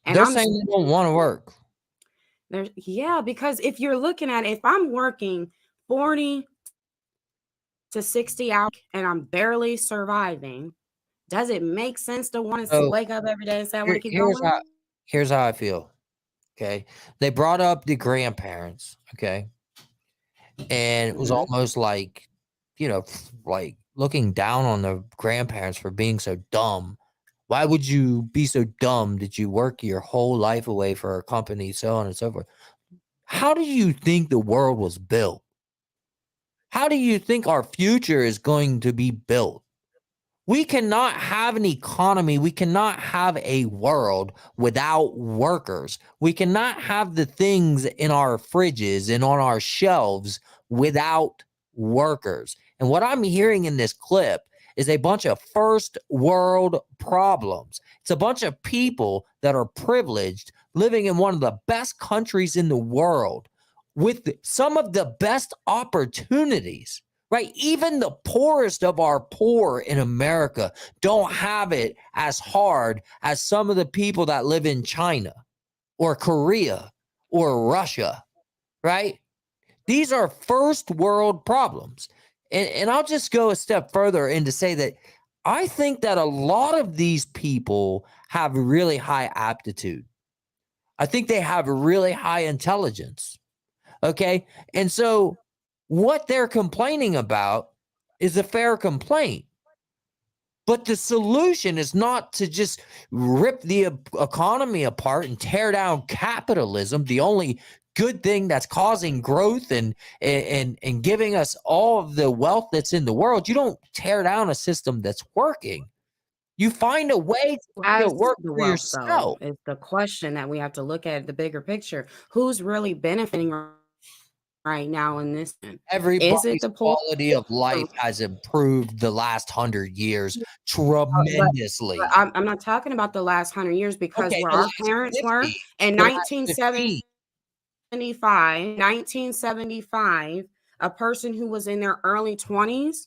and they're saying they don't want to work. Because if you're looking at it, if I'm working 40 to 60 hours and I'm barely surviving, does it make sense to want to wake up every day and say, I want to keep going? Here's how I feel. Okay. They brought up the grandparents. Okay. And it was almost like, like looking down on the grandparents for being so dumb. Why would you be so dumb that you work your whole life away for a company, so on and so forth? How do you think the world was built? How do you think our future is going to be built? We cannot have an economy. We cannot have a world without workers. We cannot have the things in our fridges and on our shelves without workers. And what I'm hearing in this clip is a bunch of first world problems. It's a bunch of people that are privileged living in one of the best countries in the world with some of the best opportunities. Right? Even the poorest of our poor in America don't have it as hard as some of the people that live in China or Korea or Russia, right? These are first world problems. And I'll just go a step further and to say that I think that a lot of these people have really high aptitude. I think they have really high intelligence. Okay. And so what they're complaining about is a fair complaint. But the solution is not to just rip the economy apart and tear down capitalism, the only good thing that's causing growth and giving us all of the wealth that's in the world. You don't tear down a system that's working. You find a way to make it work the for wealth, yourself. though, is the question that we have to look at the bigger picture. Who's really benefiting right now in this? Is it Everybody's the poor? quality of life has improved the last 100 years But tremendously. I'm not talking about the last 100 years because Okay, where the our last parents were 50, in the last 15. 1975, a person who was in their early 20s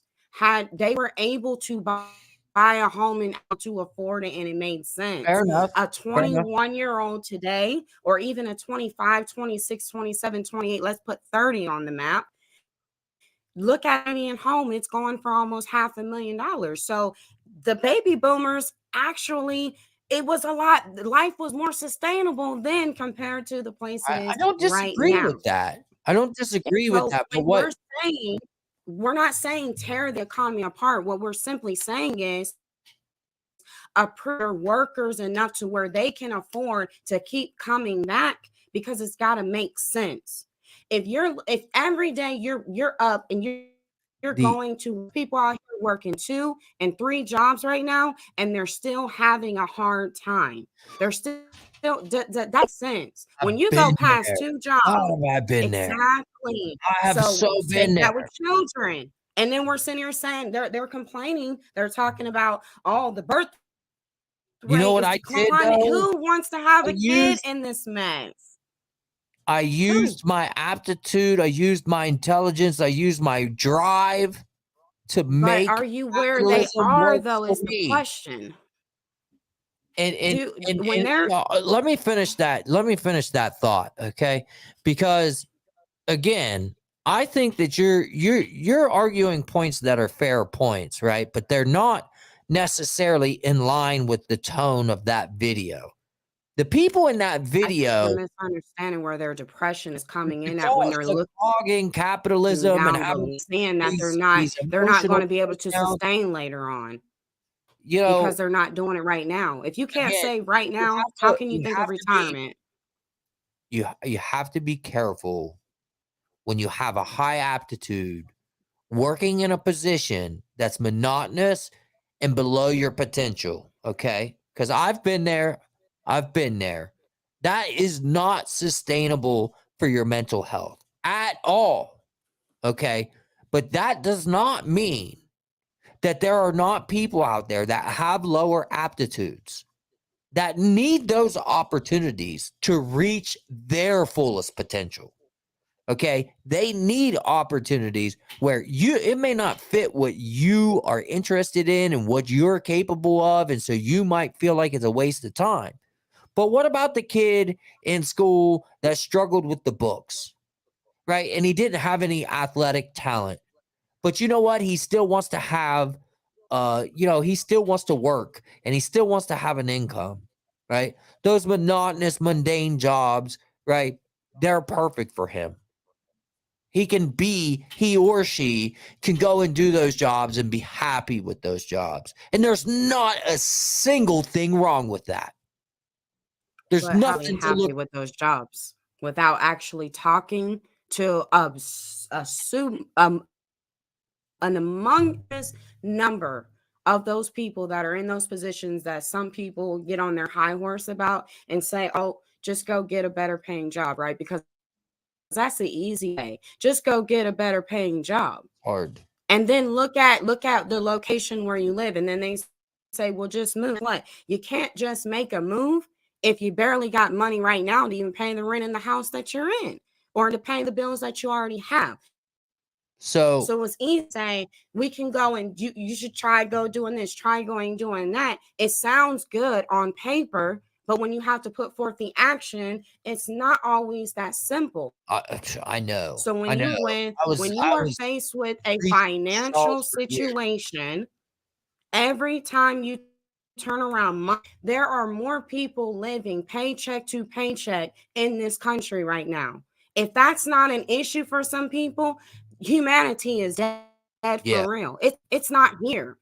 they were able to buy a home and to afford it, and it made sense. Fair enough. A Fair enough. 21-year-old today, or even a 25, 26, 27, 28, let's put 30 on the map. Look at median home, it's going for almost $500,000. So the baby boomers actually, it was a lot, life was more sustainable then compared to the place it I is don't right disagree now. with that. I don't disagree with So that. But when what we're not saying tear the economy apart. What we're simply saying is workers enough to where they can afford to keep coming back, because it's got to make sense. If every day you're up and you're the going to people out here working 2 and 3 jobs right now, and they're still having a hard time. They're still that makes sense. When I've you go been past there. 2 jobs, Oh, I've been there. exactly. I have So so take been that there. with children. And then we're sitting here saying they're complaining. They're talking about the birth You know rate what is I did declining. though? Who wants to have I a kid used in this mess? I Who? used my aptitude, I used my intelligence, I used my drive to But make are you where they capitalism are, work though, for is the me. question. And When they're let me finish that. Let me finish that thought, okay? Because again, I think that you're arguing points that are fair points, right? But they're not necessarily in line with the tone of that video. The people in that I think video, you're misunderstanding where their depression is coming in it's at when all they're it's looking dogging capitalism and down, having seeing that these they're not going emotional to be able to breakdowns. sustain later on You because know, they're not doing it right now. If you can't again, save right now, how can you think of retirement? you have to be careful when you have a high aptitude working in a position that's monotonous and below your potential, okay? Because I've been there. I've been there. That is not sustainable for your mental health at all, okay? But that does not mean that there are not people out there that have lower aptitudes that need those opportunities to reach their fullest potential. Okay. They need opportunities where it may not fit what you are interested in and what you're capable of. And so you might feel like it's a waste of time. But what about the kid in school that struggled with the books, right? And he didn't have any athletic talent. But you know what? He still wants to have, he still wants to work and he still wants to have an income, right? Those monotonous, mundane jobs, right? They're perfect for him. He or she can go and do those jobs and be happy with those jobs. And there's not a single thing wrong with that. There's But how are you nothing to look. happy with those jobs without actually talking to an humongous number of those people that are in those positions that some people get on their high horse about and say, oh, just go get a better paying job, right? Because that's the easy way. Just go get a better paying job. Hard. And then look at the location where you live. And then they say, well, just move. What? You can't just make a move if you barely got money right now to even pay the rent in the house that you're in or to pay the bills that you already have. So it's easy to say we can go and you should try go doing this, try going doing that. It sounds good on paper, but when you have to put forth the action, it's not always that simple. I know. So when I know. when you are faced with a financial situation, every time you turn around, there are more people living paycheck to paycheck in this country right now. If that's not an issue for some people, humanity is dead for real. It's not here.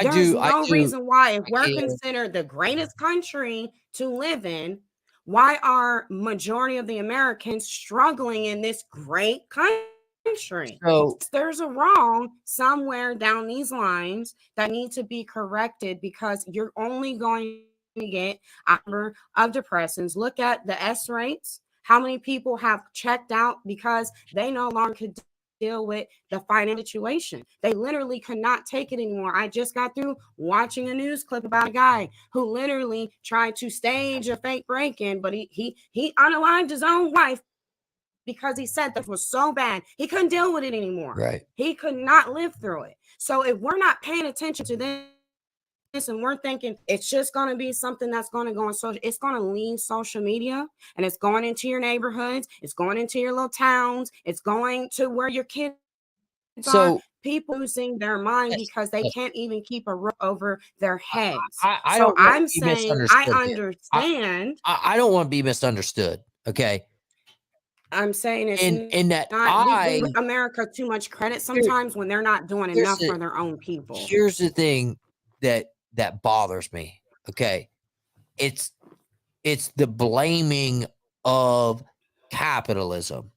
There's no reason why, if we're considered the greatest country to live in, why are majority of the Americans struggling in this great country? So there's a wrong somewhere down these lines that need to be corrected, because you're only going to get a number of depressants. Look at the S rates. How many people have checked out because they no longer could deal with the financial situation? They literally could not take it anymore. I just got through watching a news clip about a guy who literally tried to stage a fake break-in, but he unalived his own wife because he said that was so bad he couldn't deal with it anymore. Right. He could not live through it. So if we're not paying attention to this and we're thinking it's just going to be something that's going to go on social, it's going to leave social media and it's going into your neighborhoods, it's going into your little towns, it's going to where your kids are. People losing their mind because they can't even keep a roof over their heads. I'm saying I understand. I don't want to be misunderstood. Okay. I'm saying it's in that we give America too much credit sometimes when they're not doing enough for their own people. Here's the thing that bothers me. Okay. It's the blaming of capitalism.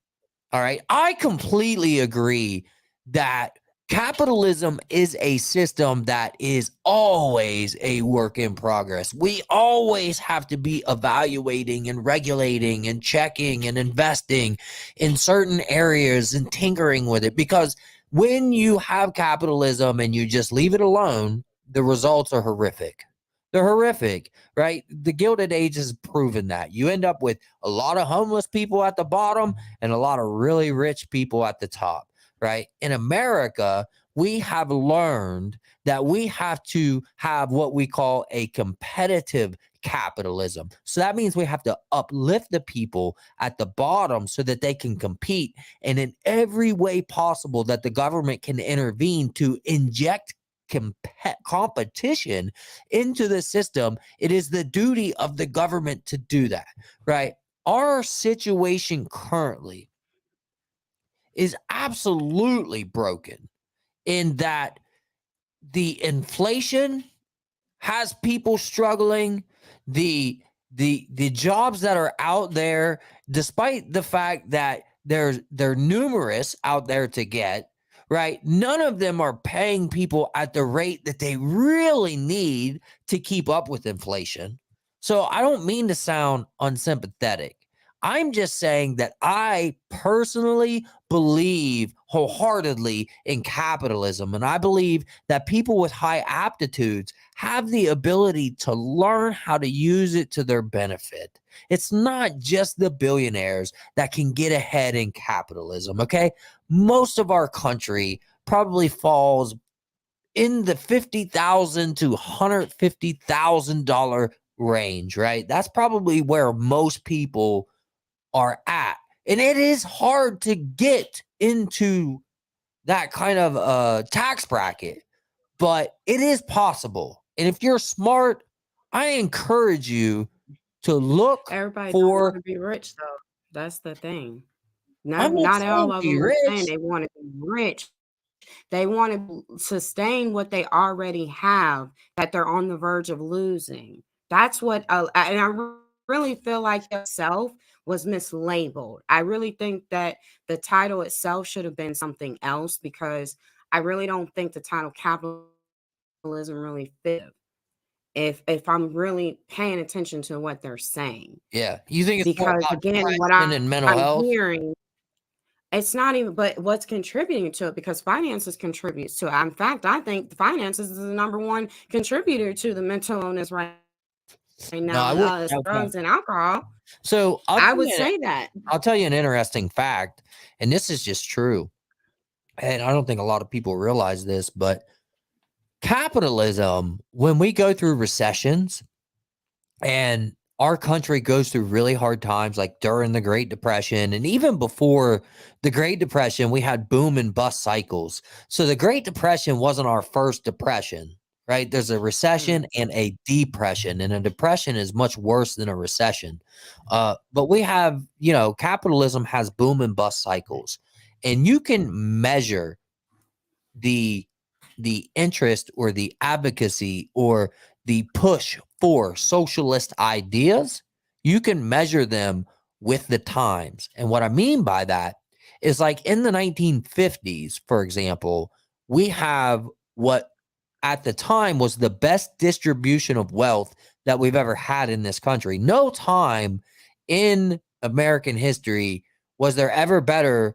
All right. I completely agree that capitalism is a system that is always a work in progress. We always have to be evaluating and regulating and checking and investing in certain areas and tinkering with it, because when you have capitalism and you just leave it alone, the results are horrific. They're horrific, right? The Gilded Age has proven that. You end up with a lot of homeless people at the bottom and a lot of really rich people at the top, right? In America, we have learned that we have to have what we call a competitive capitalism. So that means we have to uplift the people at the bottom so that they can compete. And in every way possible that the government can intervene to inject competition into the system, it is the duty of the government to do that, right? Our situation currently is absolutely broken in that the inflation has people struggling. The jobs that are out there, despite the fact that they're numerous out there to get, right? None of them are paying people at the rate that they really need to keep up with inflation. So I don't mean to sound unsympathetic. I'm just saying that I personally believe wholeheartedly in capitalism. And I believe that people with high aptitudes have the ability to learn how to use it to their benefit. It's not just the billionaires that can get ahead in capitalism, okay? Most of our country probably falls in the $50,000 to $150,000 range, right? That's probably where most people are at. And it is hard to get into that kind of tax bracket, but it is possible. And if you're smart, I encourage you to look Everybody for. Don't want to be rich, though. That's the thing. Not all of them are saying they want to be rich. They want to sustain what they already have that they're on the verge of losing. That's what, and I really feel like itself was mislabeled. I really think that the title itself should have been something else, because I really don't think the title capitalism really fit if I'm really paying attention to what they're saying. Yeah. You think it's more Because about again, what depression and mental I'm health? hearing, it's not even, but what's contributing to it, because finances contributes to it. In fact, I think finances is the number one contributor to the mental illness right No, now, I wouldn't. drugs and alcohol. So I would say that. I'll tell you an interesting fact, and this is just true. And I don't think a lot of people realize this, but capitalism, when we go through recessions and our country goes through really hard times, like during the Great Depression, and even before the Great Depression, we had boom and bust cycles. So the Great Depression wasn't our first depression, right? There's a recession and a depression, and a depression is much worse than a recession. But we have, capitalism has boom and bust cycles, and you can measure the interest or the advocacy or the push for socialist ideas. You can measure them with the times. And what I mean by that is, like, in the 1950s, for example, we have what at the time was the best distribution of wealth that we've ever had in this country. No time in American history was there ever better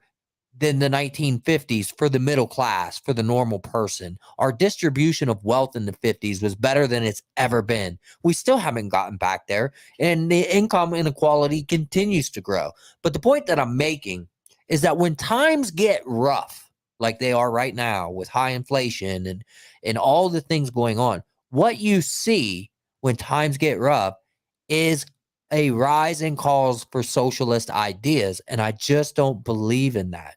than the 1950s for the middle class, for the normal person. Our distribution of wealth in the 50s was better than it's ever been. We still haven't gotten back there, and the income inequality continues to grow. But the point that I'm making is that when times get rough, like they are right now with high inflation and all the things going on, what you see when times get rough is a rise in calls for socialist ideas. And I just don't believe in that.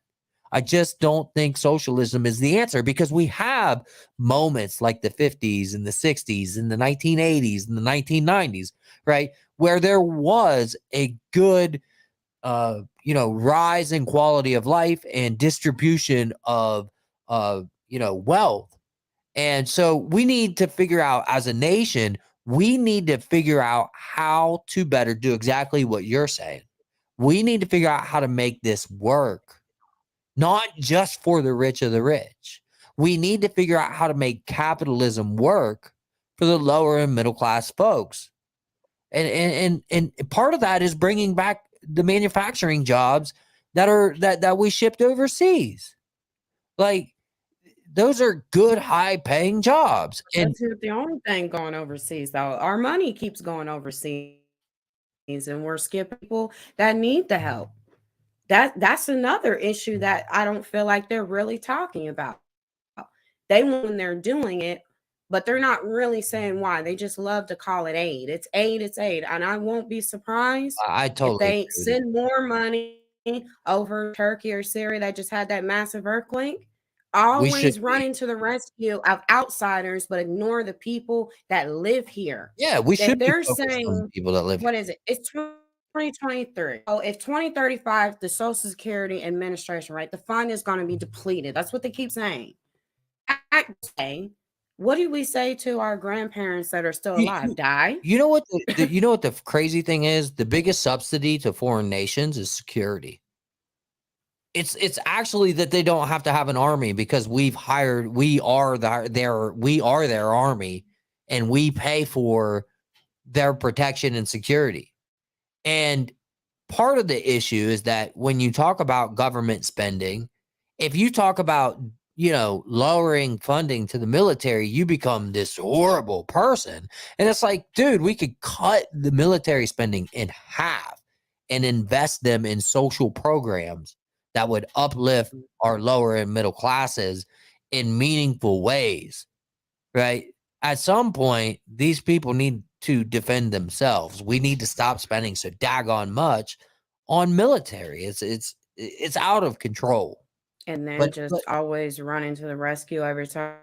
I just don't think socialism is the answer, because we have moments like the 50s and the 60s and the 1980s and the 1990s, right? Where there was a good, rise in quality of life and distribution of, wealth. And so we need to figure out, as a nation, we need to figure out how to better do exactly what you're saying. We need to figure out how to make this work, not just for the rich of the rich. We need to figure out how to make capitalism work for the lower and middle class folks. And part of that is bringing back the manufacturing jobs that we shipped overseas. Like, those are good, high paying jobs. And That's not the only thing going overseas, though. Our money keeps going overseas, and we're skipping people that need the help. That's another issue that I don't feel like they're really talking about. They when they're doing it, but they're not really saying why. They just love to call it aid. It's aid, it's aid. And I won't be surprised I if totally they agree with you. send more money over Turkey or Syria that just had that massive earthquake. We should Always be. running to the rescue of outsiders, but ignore the people that live here. Yeah, we If should be they're focused on the saying, people that live here. what is it? It's 2023. So if 2035, the Social Security Administration, right, the fund is going to be depleted. That's what they keep saying. What do we say to our grandparents that are still alive? Die? You know what the crazy thing is? The biggest subsidy to foreign nations is security. It's actually that they don't have to have an army, because we are their army, and we pay for their protection and security. And part of the issue is that when you talk about government spending, if you talk about, lowering funding to the military, you become this horrible person. And it's like, dude, we could cut the military spending in half and invest them in social programs that would uplift our lower and middle classes in meaningful ways, right? At some point, these people need to defend themselves. We need to stop spending so daggone much on military. It's out of control. And then But just always running to the rescue every time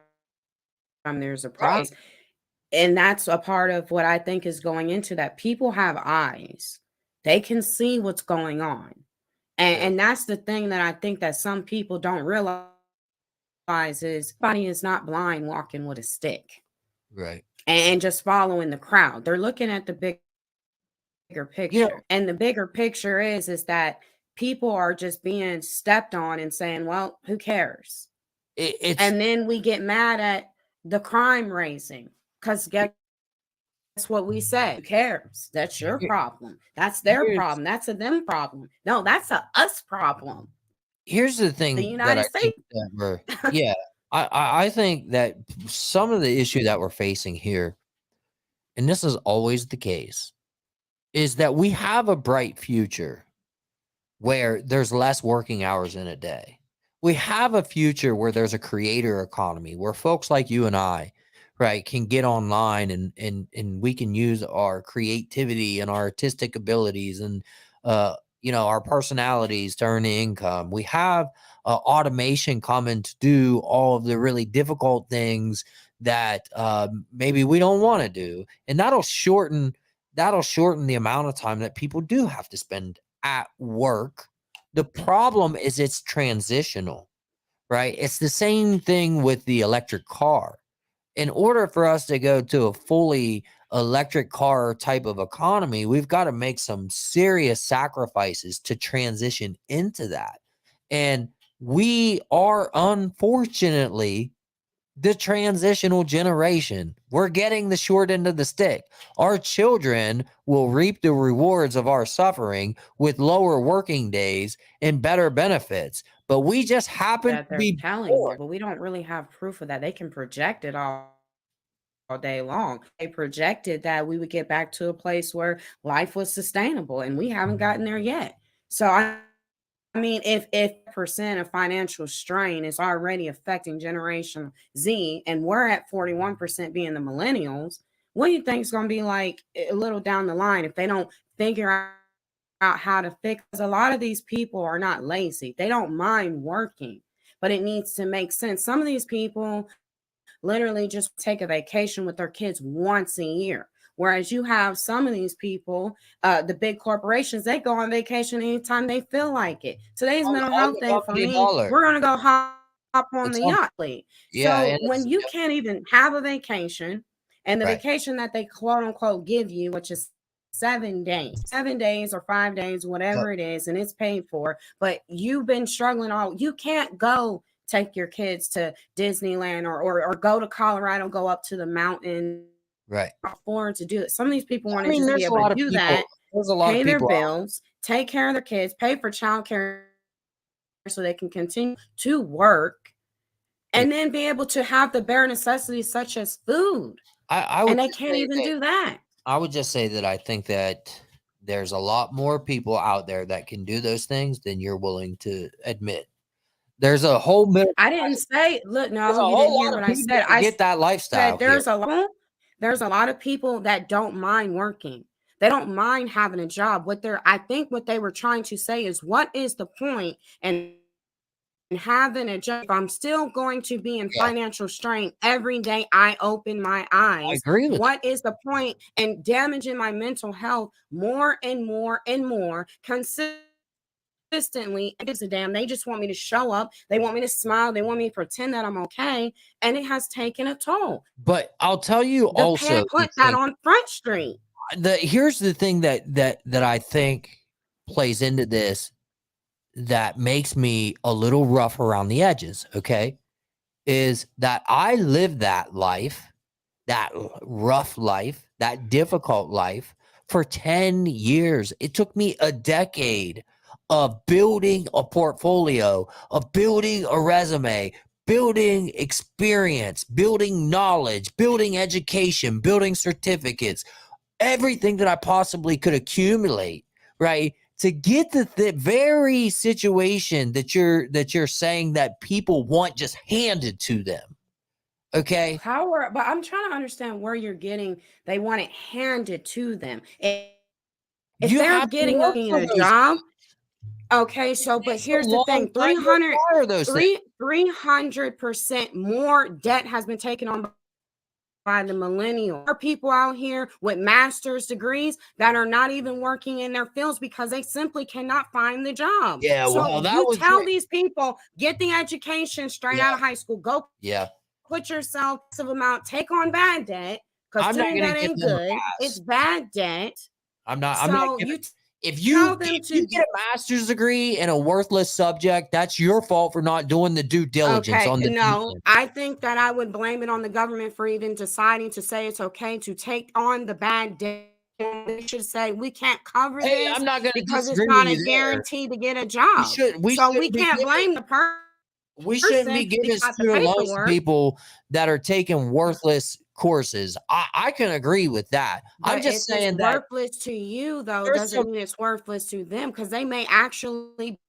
there's a right. problem. And that's a part of what I think is going into that. People have eyes. They can see what's going on. And that's the thing that I think that some people don't realize is body is not blind walking with a stick. Right. And just following the crowd. They're looking at the bigger picture. And the bigger picture is that people are just being stepped on and saying, well, who cares? And then we get mad at the crime raising because guess what we said? Who cares? That's your problem. That's their problem. That's a them problem. No, that's a us problem. Here's the thing The United States. I think that some of the issue that we're facing here, and this is always the case, is that we have a bright future where there's less working hours in a day. We have a future where there's a creator economy where folks like you and I, right, can get online and we can use our creativity and our artistic abilities and our personalities to earn income. We have automation coming to do all of the really difficult things that maybe we don't want to do, and that'll shorten the amount of time that people do have to spend at work. The problem is it's transitional, right? It's the same thing with the electric car. In order for us to go to a fully electric car type of economy, we've got to make some serious sacrifices to transition into that. And we are, unfortunately, the transitional generation. We're getting the short end of the stick. Our children will reap the rewards of our suffering with lower working days and better benefits. But we just happen to be poor. But we don't really have proof of that. They can project it all day long. They projected that we would get back to a place where life was sustainable, and we haven't gotten there yet. So I mean, if percent of financial strain is already affecting Generation Z, and we're at 41% being the millennials, what do you think is going to be like a little down the line if they don't figure out how to fix? A lot of these people are not lazy. They don't mind working, but it needs to make sense. Some of these people literally just take a vacation with their kids once a year. Whereas you have some of these people, the big corporations, they go on vacation anytime they feel like it. Today's mental health day for me, we're going to go hop on the yacht fleet. So when you can't even have a vacation, and the vacation that they quote unquote give you, which is 7 days or 5 days, whatever it is, and it's paid for, but you've been struggling you can't go take your kids to Disneyland or go to Colorado, go up to the mountain. Right. Afford to do it. Some of these people want to just be able to do that. There's a lot pay of people their bills, take care of their kids, pay for childcare so they can continue to work, and then be able to have the bare necessities such as food. And they can't even do that. I would just say that I think that there's a lot more people out there that can do those things than you're willing to admit. There's a whole middle. I didn't say, look, no, you didn't hear what I said. I get that lifestyle. There's a lot of people that don't mind working. They don't mind having a job. I think what they were trying to say is, what is the point in having a job if I'm still going to be in financial strain every day I open my eyes? I agree with what is the point in damaging my mental health more and more and more consistently? It gives a damn. They just want me to show up. They want me to smile. They want me to pretend that I'm okay. And it has taken a toll. But I'll tell you also, put that on Front Street. Here's the thing that I think plays into this that makes me a little rough around the edges, okay, is that I lived that life, that rough life, that difficult life for 10 years. It took me a decade of building a portfolio, of building a resume, building experience, building knowledge, building education, building certificates, everything that I possibly could accumulate, right? To get to the very situation that you're saying that people want just handed to them. Okay. But I'm trying to understand where you're getting, they want it handed to them. If they're getting a job, okay, so but here's the thing, 300% more debt has been taken on by the millennial. There are people out here with master's degrees that are not even working in their fields because they simply cannot find the job. Yeah, so these people, get the education straight out of high school, go put yourself some amount, take on bad debt, because that ain't good. It's bad debt. If Tell you them if you to. get a master's degree in a worthless subject, that's your fault for not doing the due diligence Okay, on the no, demand. I think that I would blame it on the government for even deciding to say it's okay to take on the bad debt. They should say we can't cover Hey, this I'm not going to because it's disagree with not you a there. guarantee to get a We job. should we So we shouldn't be can't giving blame the we shouldn't be person giving because the student loans to paperwork. people that are taking worthless courses. I can agree with that. I'm But just if it's saying that worthless to you, though, there's doesn't some mean it's worthless to them because they may actually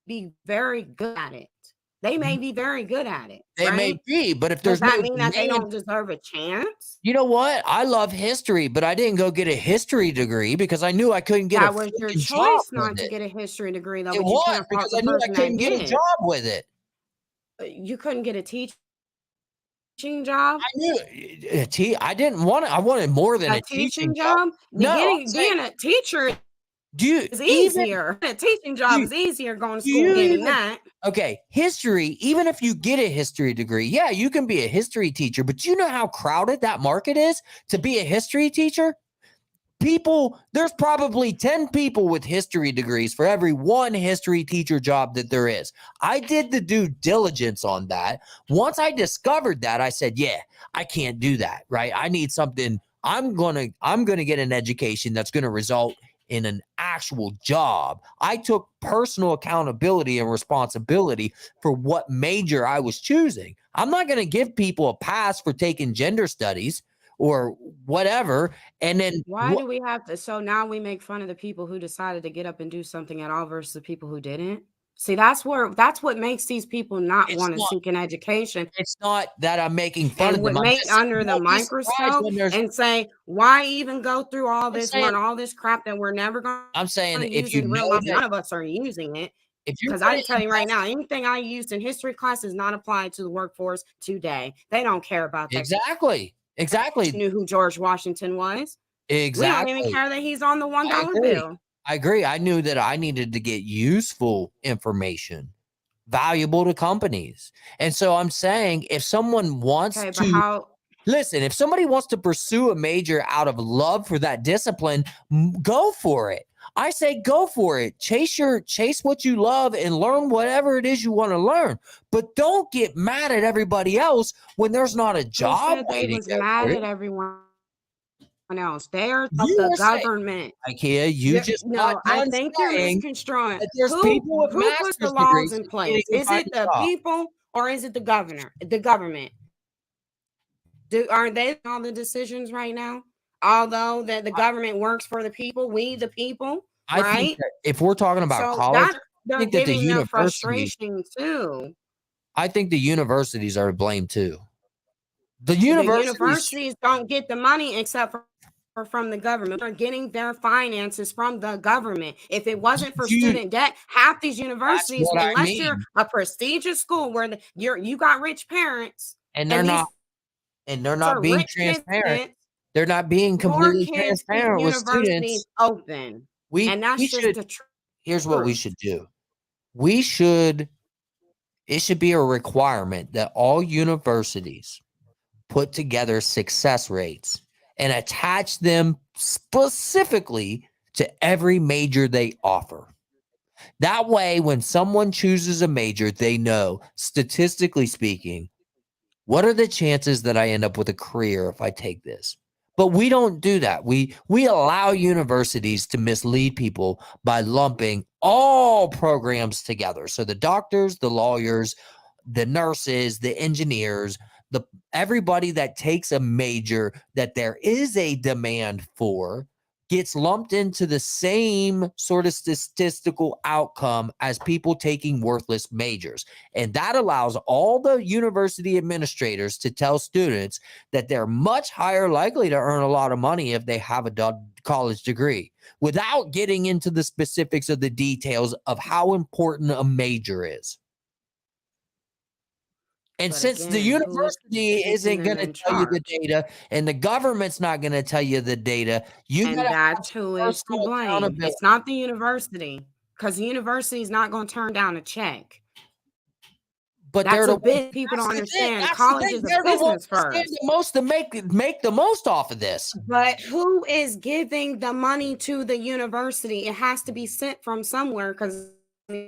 be very good at it. They may be very good at it, they may right? be, but if Does there's no that mean that they demand, don't deserve a chance? you know what? I love history, but I didn't go get a history degree because I knew I couldn't get a That was your freaking job choice with not to it. get a history degree, though, It but you was can't fault because the I knew I person that couldn't get a did. job with it. You couldn't get a teaching job? I knew I didn't want it. I wanted more than A a teaching teaching job. job? No, I'm saying, Being a teacher do you is even easier. A teaching do job you, is easier going to do school you getting even that. okay, history, even if you get a history degree, yeah, you can be a history teacher, but you know how crowded that market is to be a history teacher? There's probably 10 people with history degrees for every one history teacher job that there is. I did the due diligence on that. Once I discovered that, I said, yeah, I can't do that, right? I need something. I'm going to get an education that's going to result in an actual job. I took personal accountability and responsibility for what major I was choosing. I'm not going to give people a pass for taking gender studies or whatever. And then Why do we have to? So now we make fun of the people who decided to get up and do something at all versus the people who didn't. See, that's what makes these people not it's want to not seek an education it's not that I'm making fun of and them. would I'm make just saying under the don't be surprised microscope when there's and say, why even go through all I'm this, saying learn all this crap that we're never going I'm saying to if use you in real know life? that None of us are using it. if you're Because going I to can tell you right invest now, anything I used in history class is not applied to the workforce today. They don't care about that. exactly. You knew who George Washington was. We don't even Exactly. care that he's on the $1 agree. bill. I agree. I knew that I needed to get useful information, valuable to companies. And so I'm saying if someone wants Okay, but to how? listen, if somebody wants to pursue a major out of love for that discipline, go for it. I say go for it. Chase what you love and learn whatever it is you want to learn. But don't get mad at everybody else when there's not a Who job said they waiting was there for mad you. at everyone else? They're of You the were saying, government. IKEA, you just got No, I done think you're saying misconstruing. that there's people with Who puts the master's laws degrees in that can't place? even Is find it the a job. people or is it the government? Aren't they all the decisions right now? Although that the government works for the people, we the people, I think right? that if we're talking about So college, that I they're think that giving their frustration too. I think the universities are to blame too. The The universities, universities don't get the money except for from the government. They're getting their finances from the government. If it wasn't for you, student debt, half these that's universities, what I unless you're mean. a prestigious school where you got rich parents, And and they're these not are being rich transparent. kids, They're not being more completely kids keep transparent with universities students. open, and We that's just should the here's what we truth. should do. We should it should be a requirement that all universities put together success rates and attach them specifically to every major they offer. That way, when someone chooses a major, they know, statistically speaking, what are the chances that I end up with a career if I take this? But we don't do that. We allow universities to mislead people by lumping all programs together. So the doctors, the lawyers, the nurses, the engineers, the everybody that takes a major that there is a demand for gets lumped into the same sort of statistical outcome as people taking worthless majors. And that allows all the university administrators to tell students that they're much higher likely to earn a lot of money if they have a college degree without getting into the specifics of the details of how important a major is. And But since the again, who's university keeping isn't them going to in tell you the charge? data and the government's not going to tell you the data, you got And to have that's some who is to personal blame. accountability. It's not the university, because the university is not going to turn down a check. But That's they're a the ones, big people don't that's the thing, understand. that's the College thing. is a They're the ones business that stand first. the most to make the most off of this. But who is giving the money to the university? It has to be sent from somewhere because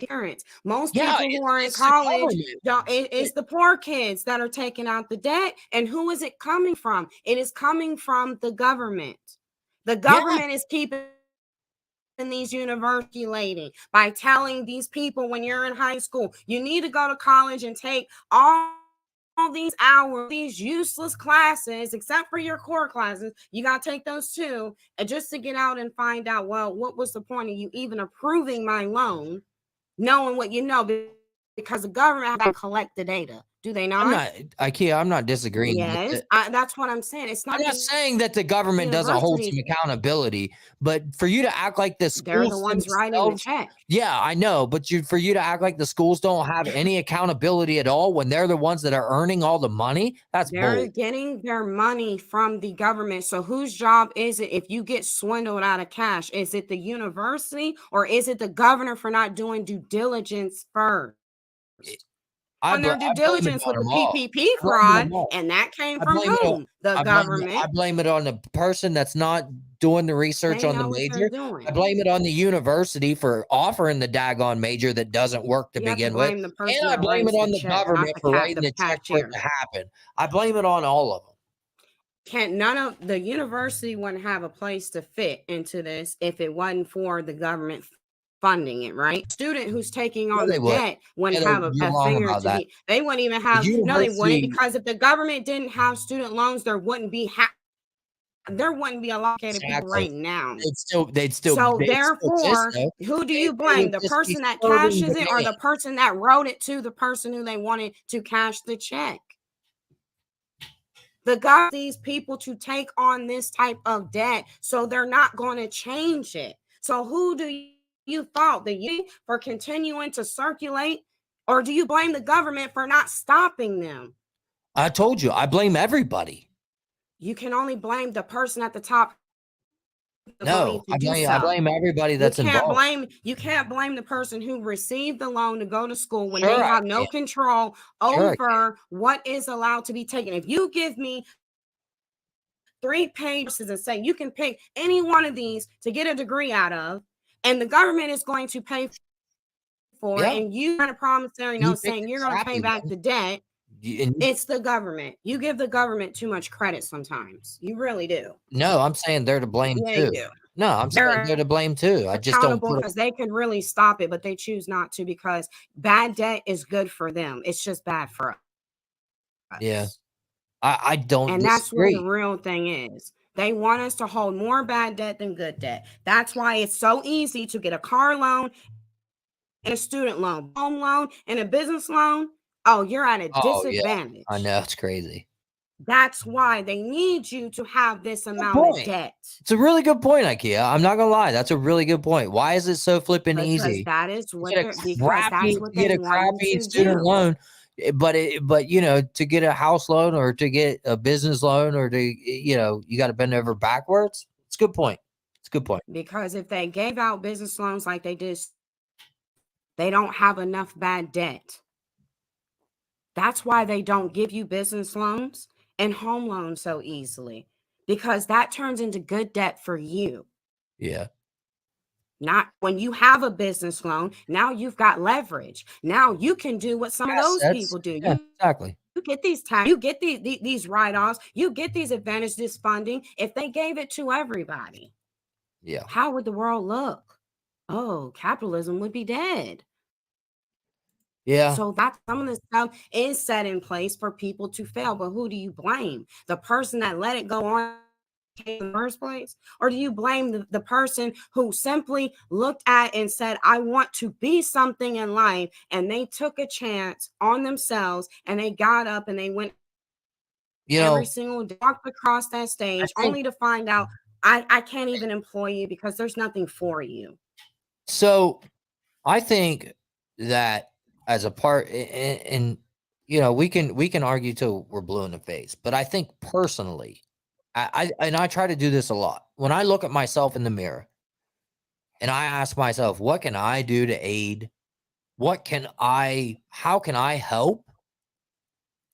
parents. Most Yeah, people who are in it's the college government. don't. It's the poor kids that are taking out the debt. And who is it coming from? It is coming from the government. The Yeah, government is keeping these university lady by telling these people when you're in high school, you need to go to college and take all these hours, these useless classes, except for your core classes. You got to take those too, and just to get out and find out, well, what was the point of you even approving my loan, knowing what you know, because the government has to collect the data. Do they I'm not? not, IKEA, I'm not disagreeing. Yes, that's what I'm saying. It's I'm not not saying that the government doesn't hold some universities. accountability, but for you to act like the They're schools the ones writing the themselves, check. yeah, I know, but for you to act like the schools don't have any accountability at all when they're the ones that are earning all the money, that's They're bold. getting their money from the government. So whose job is it if you get swindled out of cash? Is it the university or is it the governor for not doing due diligence first? I On their due blame it diligence on with the them all. PPP I blame it fraud, on all. and that came I from blame it on whom? The I government. blame it on the person that's not doing the research They on the know what they're major. doing. I blame it on the university for offering the daggone major that doesn't work to You have to begin with. blame the And person I that blame it writes on the the check, not government for writing the the check for it cashier. to happen. I blame it on all of them. Can't none of the university wouldn't have a place to fit into this if it wasn't for the government funding it, right? Student who's taking No, on they the would. debt wouldn't Yeah, have you're a wrong finger about to that. be. They wouldn't even The have. No, they wouldn't, university, because if the government didn't have student loans, there wouldn't be there wouldn't be a lot of people exactly. right now. They'd still So exist therefore, though. who do They you would blame? The just be person that serving cashes the it or man. the person that wrote it to the person who they wanted to cash the check? The God these people to take on this type of debt, so they're not going to change it. So who do you fault? The youth for continuing to circulate, or do you blame the government for not stopping them? I told you, I blame everybody. You can only blame the person at the top the money No, to do I so. blame everybody that's involved. You can't blame the person who received the loan to go to school when Sure they I have no can. control Sure I can. over what is allowed to be taken. If you give me 3 pages and say you can pick any one of these to get a degree out of, and the government is going to pay for it, Yeah. and you got a promissory You note pick saying the you're going to pay crappy back one. the debt, And it's the government. You give the government too much credit sometimes. You really do. no, I'm saying they're to blame Yeah, too. you do. No, I'm saying they're They're to blame too. I just don't accountable put because they can really stop it, but they choose not to because bad debt is good for them. It's just bad for yeah. us. I don't And that's what the disagree. real thing is. They want us to hold more bad debt than good debt. That's why it's so easy to get a car loan and a student loan, home loan and a business loan. Oh, you're at a Oh yeah. disadvantage. I know it's crazy. That's why they need you to have this Good amount of point. debt. It's a really good point, IKEA. I'm not gonna lie. That's a really good point. Why is it so flipping Because easy? that is what Get they're a because that's what they want you crappy to student do. loan, but you know, to get a house loan or to get a business loan or to you know, you got to bend over backwards. It's a good point. It's a good point. Because if they gave out business loans like they did, they don't have enough bad debt. That's why they don't give you business loans and home loans so easily, because that turns into good debt for you. Yeah. Not when you have a business loan, now you've got leverage. Now you can do what some of those Assets. people do. Yeah, exactly. You get these tax, you get these write-offs, you get these advantages, this funding. If they gave it to everybody, Yeah. how would the world look? Oh, capitalism would be dead. Yeah. So that's some of the stuff is set in place for people to fail. But who do you blame? The person that let it go on in the first place? Or do you blame the person who simply looked at and said, I want to be something in life, and they took a chance on themselves and they got up and they went every single day, walked across that stage only to find out I can't even employ you because there's nothing for you. So I think that as a part, and you know, we can argue till we're blue in the face, but I think personally, I try to do this a lot. When I look at myself in the mirror and I ask myself, what can I do to aid? How can I help?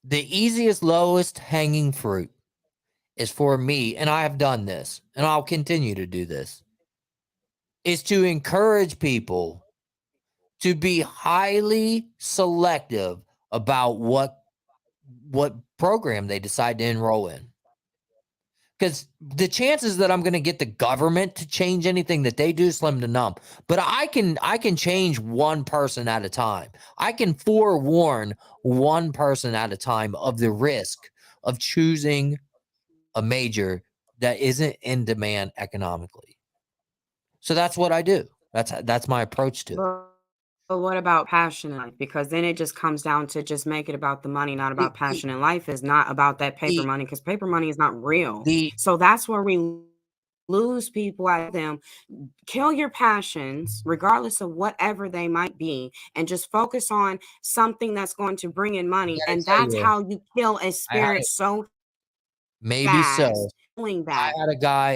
the easiest, lowest hanging fruit is for me, and I have done this, and I'll continue to do this, is to encourage people to be highly selective about what program they decide to enroll in. Because the chances that I'm going to get the government to change anything that they do is slim to none. But I can change one person at a time. I can forewarn one person at a time of the risk of choosing a major that isn't in demand economically. So that's what I do. That's my approach to it. But what about passion in life? Because then it just comes down to just make it about the money, not about passion in life. Is not about that paper money, because paper money is not real. So that's where we lose people at them. Kill your passions, regardless of whatever they might be, and just focus on something that's going to bring in money. And that's how you kill a spirit so maybe fast. so. That.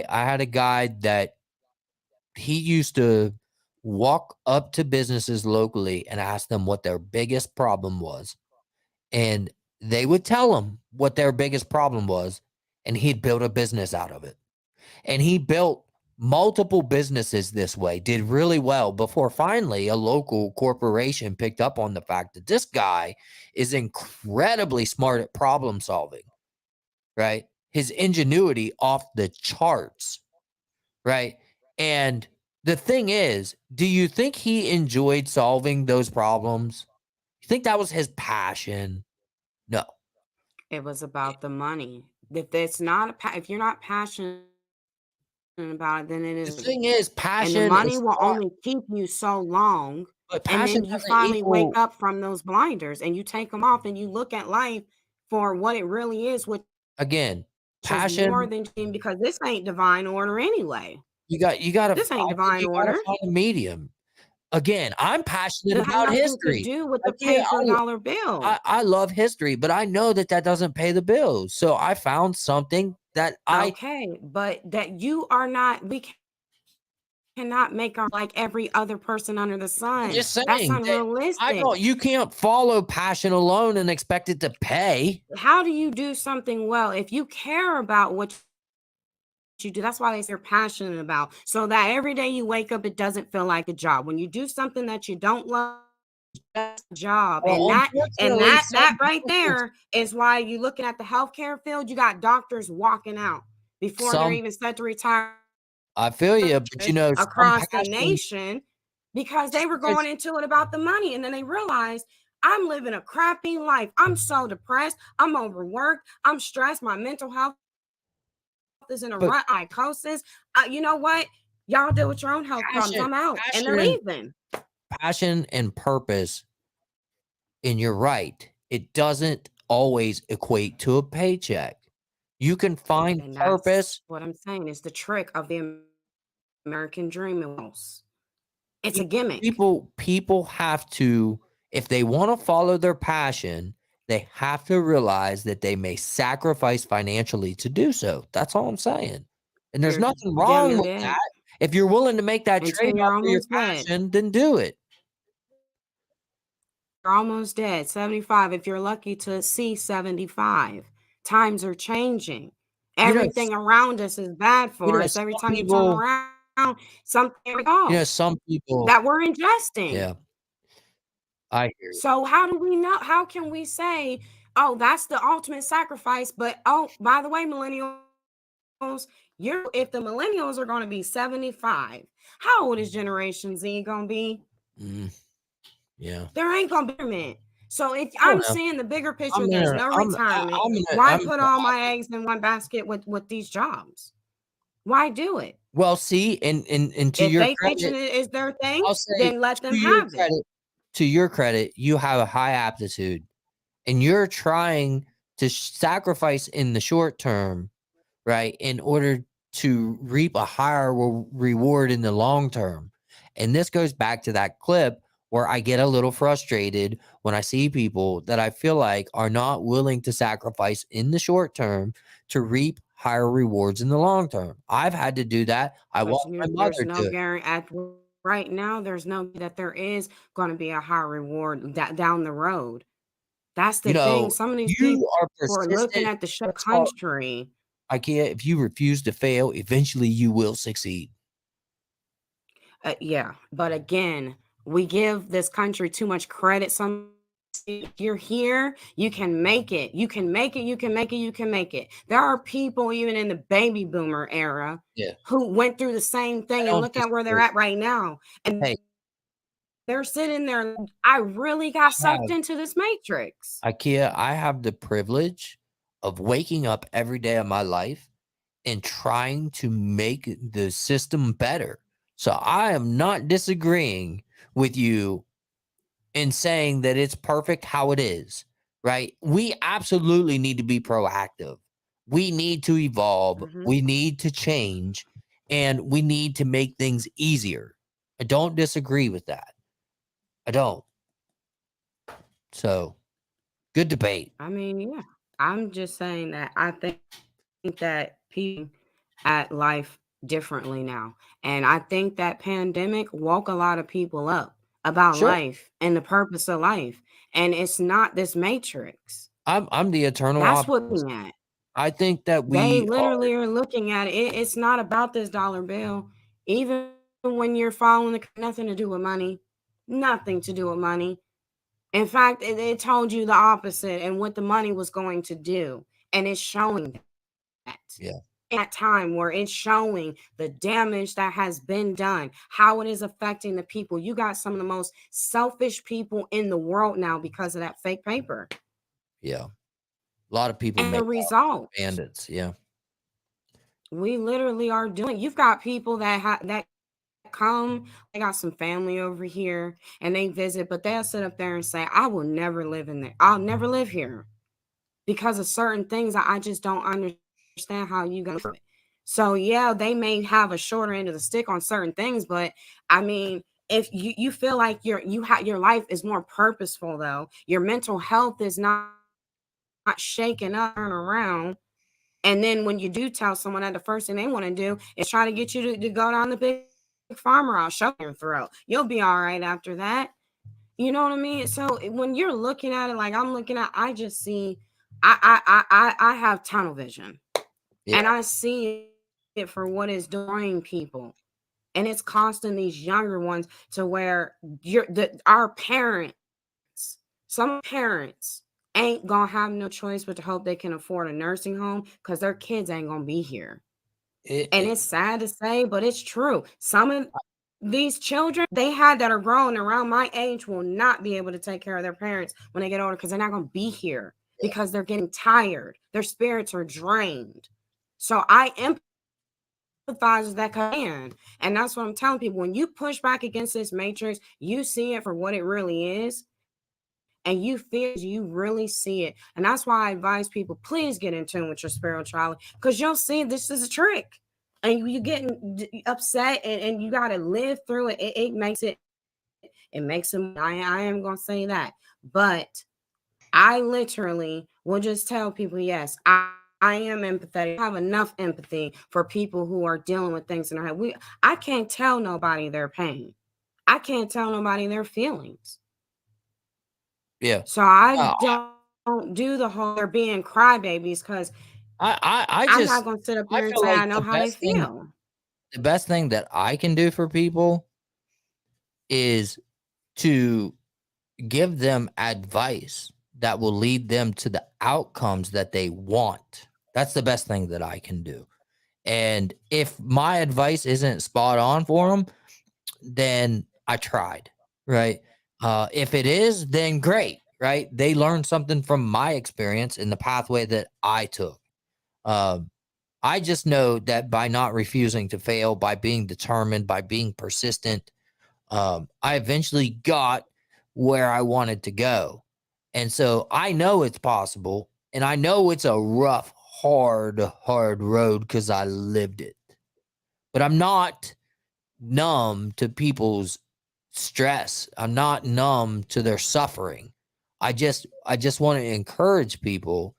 I had a guy that he used to walk up to businesses locally and ask them what their biggest problem was. And they would tell him what their biggest problem was, and he'd build a business out of it. And he built multiple businesses this way, did really well before finally a local corporation picked up on the fact that this guy is incredibly smart at problem solving, right? His ingenuity off the charts, right? And the thing is, do you think he enjoyed solving those problems? You think that was his passion? No. It was about the money. If it's not if you're not passionate about it, then it isn't. The thing is, passion and the money is will only keep you so long. But And passion then you doesn't finally equal wake up from those blinders and you take them off and you look at life for what it really is, which again, is passion. more than because this ain't divine order anyway. You got to This ain't divine order. find a medium. Again, I'm passionate It has about nothing history. to do with the paper dollar bill. I love history, but I know that doesn't pay the bills. So I found something that okay, but that you are not. We cannot make our like every other person under the sun. I'm just saying that's that unrealistic. you can't follow passion alone and expect it to pay. How do you do something well if you care about what you do? That's why they say you're passionate about, so that every day you wake up, it doesn't feel like a job. When you do something that you don't love, just a job. Well, and that right there is why you looking at the healthcare field, you got doctors walking out before they're even set to retire. I feel you, but you know, across the nation, because they were going into it about the money, and then they realized, I'm living a crappy life. I'm so depressed. I'm overworked. I'm stressed. My mental health is in a rut. Psychosis. You know what? Y'all deal with your own health problems. I'm out, and they're leaving. Passion and purpose, and you're right, it doesn't always equate to a paycheck. You can find purpose. What I'm saying is the trick of the American dream. It's a gimmick. People have to, if they want to follow their passion, they have to realize that they may sacrifice financially to do so. That's all I'm saying. And there's nothing wrong with that. If you're willing to make that trade-off for your passion, then do it. You're almost dead. 75. If you're lucky to see 75. Times are changing. Everything around us is bad for us. Every time you turn around, something some people that we're ingesting. Yeah. I hear you. So how do we know? How can we say, oh, that's the ultimate sacrifice? But oh, by the way, millennials, if the millennials are going to be 75, how old is Generation Z going to be? Yeah. There ain't going to be a So if I'm seeing the bigger picture, there's no retirement. Why put all my eggs in one basket with these jobs? Why do it? Well, see, and to your credit, if is their thing, then let them have it. To your credit, you have a high aptitude, and you're trying to sacrifice in the short term, right, in order to reap a higher reward in the long term. And this goes back to that clip where I get a little frustrated when I see people that I feel like are not willing to sacrifice in the short term to reap higher rewards in the long term. I've had to do that. I want my mother to. Right now, there's no that there is going to be a higher reward down the road. That's the You thing. know, Some of these people you are are looking persistent. at the It's called country. IKEA. If you refuse to fail, eventually you will succeed. Yeah, but again, we give this country too much credit. Some if you're here, you can make it. You can make it. You can make it. You can make it. There are people even in the baby boomer era Yeah. who went through the same thing, and don't look at where they're disagree. at right now. And Hey, they're sitting there. I really got I have sucked into this matrix. IKEA, I have the privilege of waking up every day of my life and trying to make the system better. So I am not disagreeing with you in saying that it's perfect how it is, right? We absolutely need to be proactive. We need to evolve. Mhm. We need to change, and we need to make things easier. I don't disagree with that. I don't. So, good debate. I mean, yeah. I'm just saying that I think that people at life differently now. And I think that pandemic woke a lot of people up about Sure. life and the purpose of life. And it's not this matrix. I'm the eternal That's what optimist. we're at. I think that They we are. literally are looking at it. It's not about this dollar bill. Even when you're following nothing to do with money, nothing to do with money. In fact, it told you the opposite and what the money was going to do. And it's showing that. Yeah. At time where it's showing the damage that has been done, how it is affecting the people. You got some of the most selfish people in the world now because of that fake paper. Yeah. A lot of people And make the result, bandits. Yeah. we literally are doing. You've got people that come, they got some family over here and they visit, but they'll sit up there and say, I will never live in there. I'll never live here because of certain things that I just don't understand how you gonna do it. So yeah, they may have a shorter end of the stick on certain things, but I mean, if you feel like your life is more purposeful though, your mental health is not shaken up and around. And then when you do tell someone that the first thing they want to do is try to get you to go down the big farmer, I'll shove your throat. You'll be all right after that. You know what I mean? So when you're looking at it like I'm looking at, I just see I have tunnel vision. Yeah. And I see it for what it's doing people. And it's costing these younger ones to where our parents, some parents ain't gonna have no choice but to hope they can afford a nursing home because their kids ain't gonna be here. And it's sad to say, but it's true. Some of these children they had that are grown around my age will not be able to take care of their parents when they get older because they're not going to be here because they're getting tired. Their spirits are drained. So I empathize with that command. And that's what I'm telling people. When you push back against this matrix, you see it for what it really is. And you feel you really see it. And that's why I advise people, please get in tune with your spirituality because you'll see this is a trick. And you getting upset and you got to live through it. It makes it I am going to say that. But I literally will just tell people, yes, I am empathetic. I have enough empathy for people who are dealing with things in their head. I can't tell nobody their pain. I can't tell nobody their feelings. Yeah. So I don't do the whole they're being crybabies because I'm not going to sit up here and say I know how they feel. The best thing that I can do for people is to give them advice that will lead them to the outcomes that they want. That's the best thing that I can do. And if my advice isn't spot on for them, then I tried, right? If it is, then great, right? They learned something from my experience in the pathway that I took. I just know that by not refusing to fail, by being determined, by being persistent, I eventually got where I wanted to go. And so I know it's possible. And I know it's a rough, hard road because I lived it. But I'm not numb to people's stress. I'm not numb to their suffering. I just want to encourage people,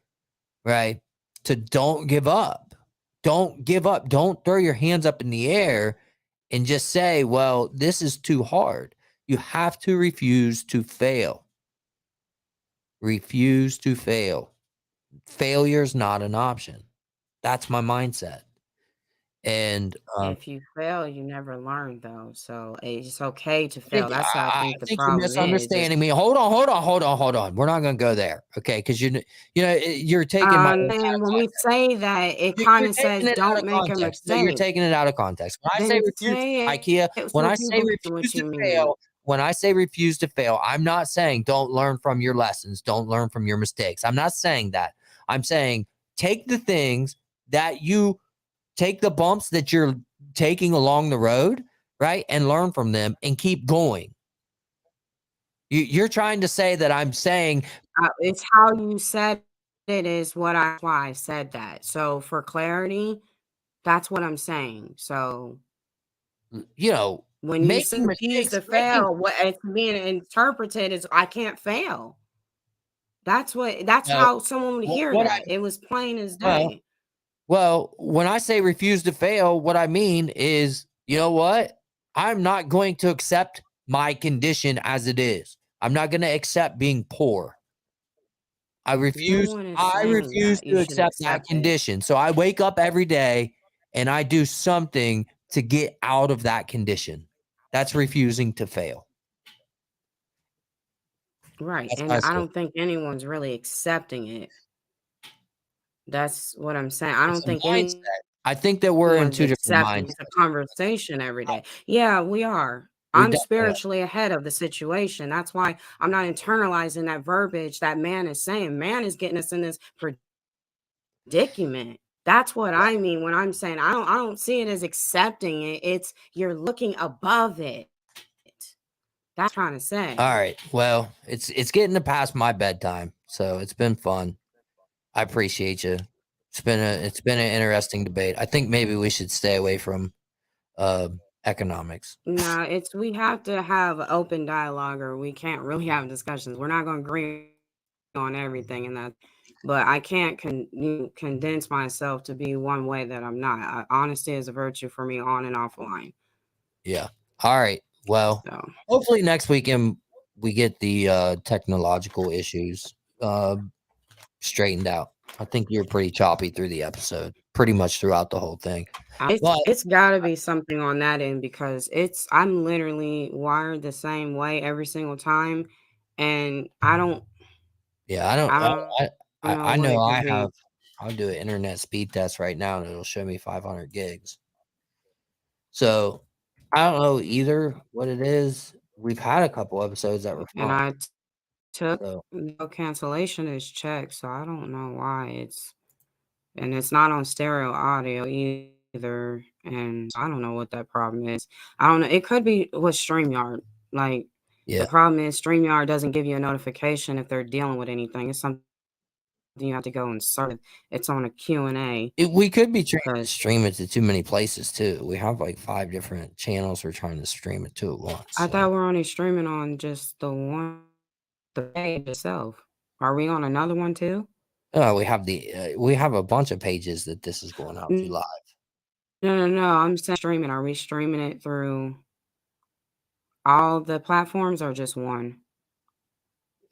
right, to don't give up. Don't give up. Don't throw your hands up in the air and just say, well, this is too hard. You have to refuse to fail. refuse to fail. Failure's not an option. That's my mindset. And if you fail, you never learn, though. So it's okay to I fail. think, That's what I I think the think you're problem is. misunderstanding me. Hold on. We're not going to go there, okay? Because you're taking my words out And of when we context. say that, it You're kind of taking says, it out don't of make a context. No, you're mistake. taking it out of context. When I say Then refuse, say IKEA, it when so I say people get refuse what you to mean. fail, when I say refuse to fail, I'm not saying don't learn from your lessons, don't learn from your mistakes. I'm not saying that. I'm saying take the things that you take the bumps that you're taking along the road, right? And learn from them and keep going. You're trying to say that I'm saying It's how you said it is why I said that. So for clarity, that's what I'm saying. So when you say making refuse mistakes, to fail, what it's being interpreted is I can't fail. That's how someone would hear what that. It was plain as well, day. well, when I say refuse to fail, what I mean is, you know what? I'm not going to accept my condition as it is. I'm not going to accept being poor. I No refuse one is saying that. You to should accept that accept it. condition. So I wake up every day and I do something to get out of that condition. That's refusing to fail. Right. That's And my I story. don't think anyone's really accepting it. That's what I'm saying. I It's don't a think mindset. I think that we're in anyone's two different accepting. mindsets. It's a conversation every day. Yeah, we are. We I'm definitely are. spiritually ahead of the situation. That's why I'm not internalizing that verbiage that man is saying. Man is getting us in this predicament. That's what I mean when I'm saying I don't see it as accepting it. It's you're looking above it. That's what I'm trying to say. All right. Well, it's getting to past my bedtime, so it's been fun. I appreciate you. It's been an interesting debate. I think maybe we should stay away from economics. No, we have to have open dialogue or we can't really have discussions. We're not going to agree on everything but I can't condense myself to be one way that I'm not. Honesty is a virtue for me on and offline. Yeah. All right. Well, hopefully next weekend we get the technological issues straightened out. I think you're pretty choppy through the episode, pretty much throughout the whole thing. It's got to be something on that end because I'm literally wired the same way every single time, and I don't. Yeah, I I know what know it I could have. be. I'll do an internet speed test right now, and it'll show me 500 gigs. So I don't know either what it is. We've had a couple episodes that were And fun. I took no cancellation is checked, so I don't know why and it's not on stereo audio either. And I don't know what that problem is. I don't know. It could be with StreamYard. Like the problem is StreamYard doesn't give you a notification if they're dealing with anything. It's something you have to go and search. It's on a Q&A. We could be trying to stream it to too many places too. We have like 5 different channels we're trying to stream it to at once. I thought we're only streaming on just the page itself. Are we on another one too? We have a bunch of pages that this is going out to live. No. I'm saying streaming. Are we streaming it through all the platforms or just one?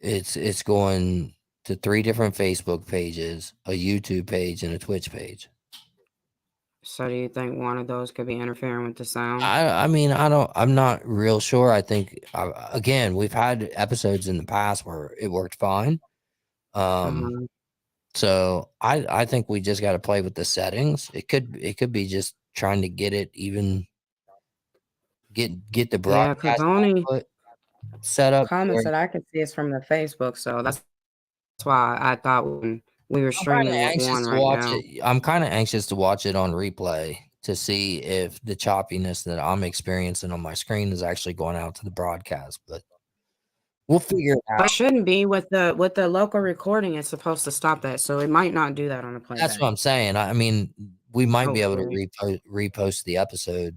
It's going to 3 different Facebook pages, a YouTube page, and a Twitch page. So do you think one of those could be interfering with the sound? I mean, I'm not real sure. I think again, we've had episodes in the past where it worked fine. So I think we just got to play with the settings. It could be just trying to get it even get the broadcast output set up. Comments that I can see is from the Facebook, so that's why I thought when we were streaming with one right now. I'm kind of anxious to watch it on replay to see if the choppiness that I'm experiencing on my screen is actually going out to the broadcast, but we'll figure it out. But it shouldn't be with the local recording. It's supposed to stop that, so it might not do that on a playback. That's what I'm saying. I mean, we might be able to repost the episode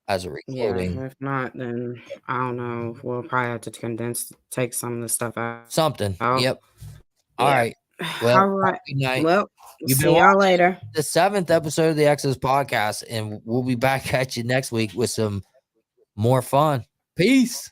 as a recording. Yeah, if not, then I don't know. We'll probably have to take some of the stuff out. Something. Yep. All right. Well, all right. Good night. Well, You've see y'all later. The 7th episode of the Exodus podcast, and we'll be back at you next week with some more fun. Peace.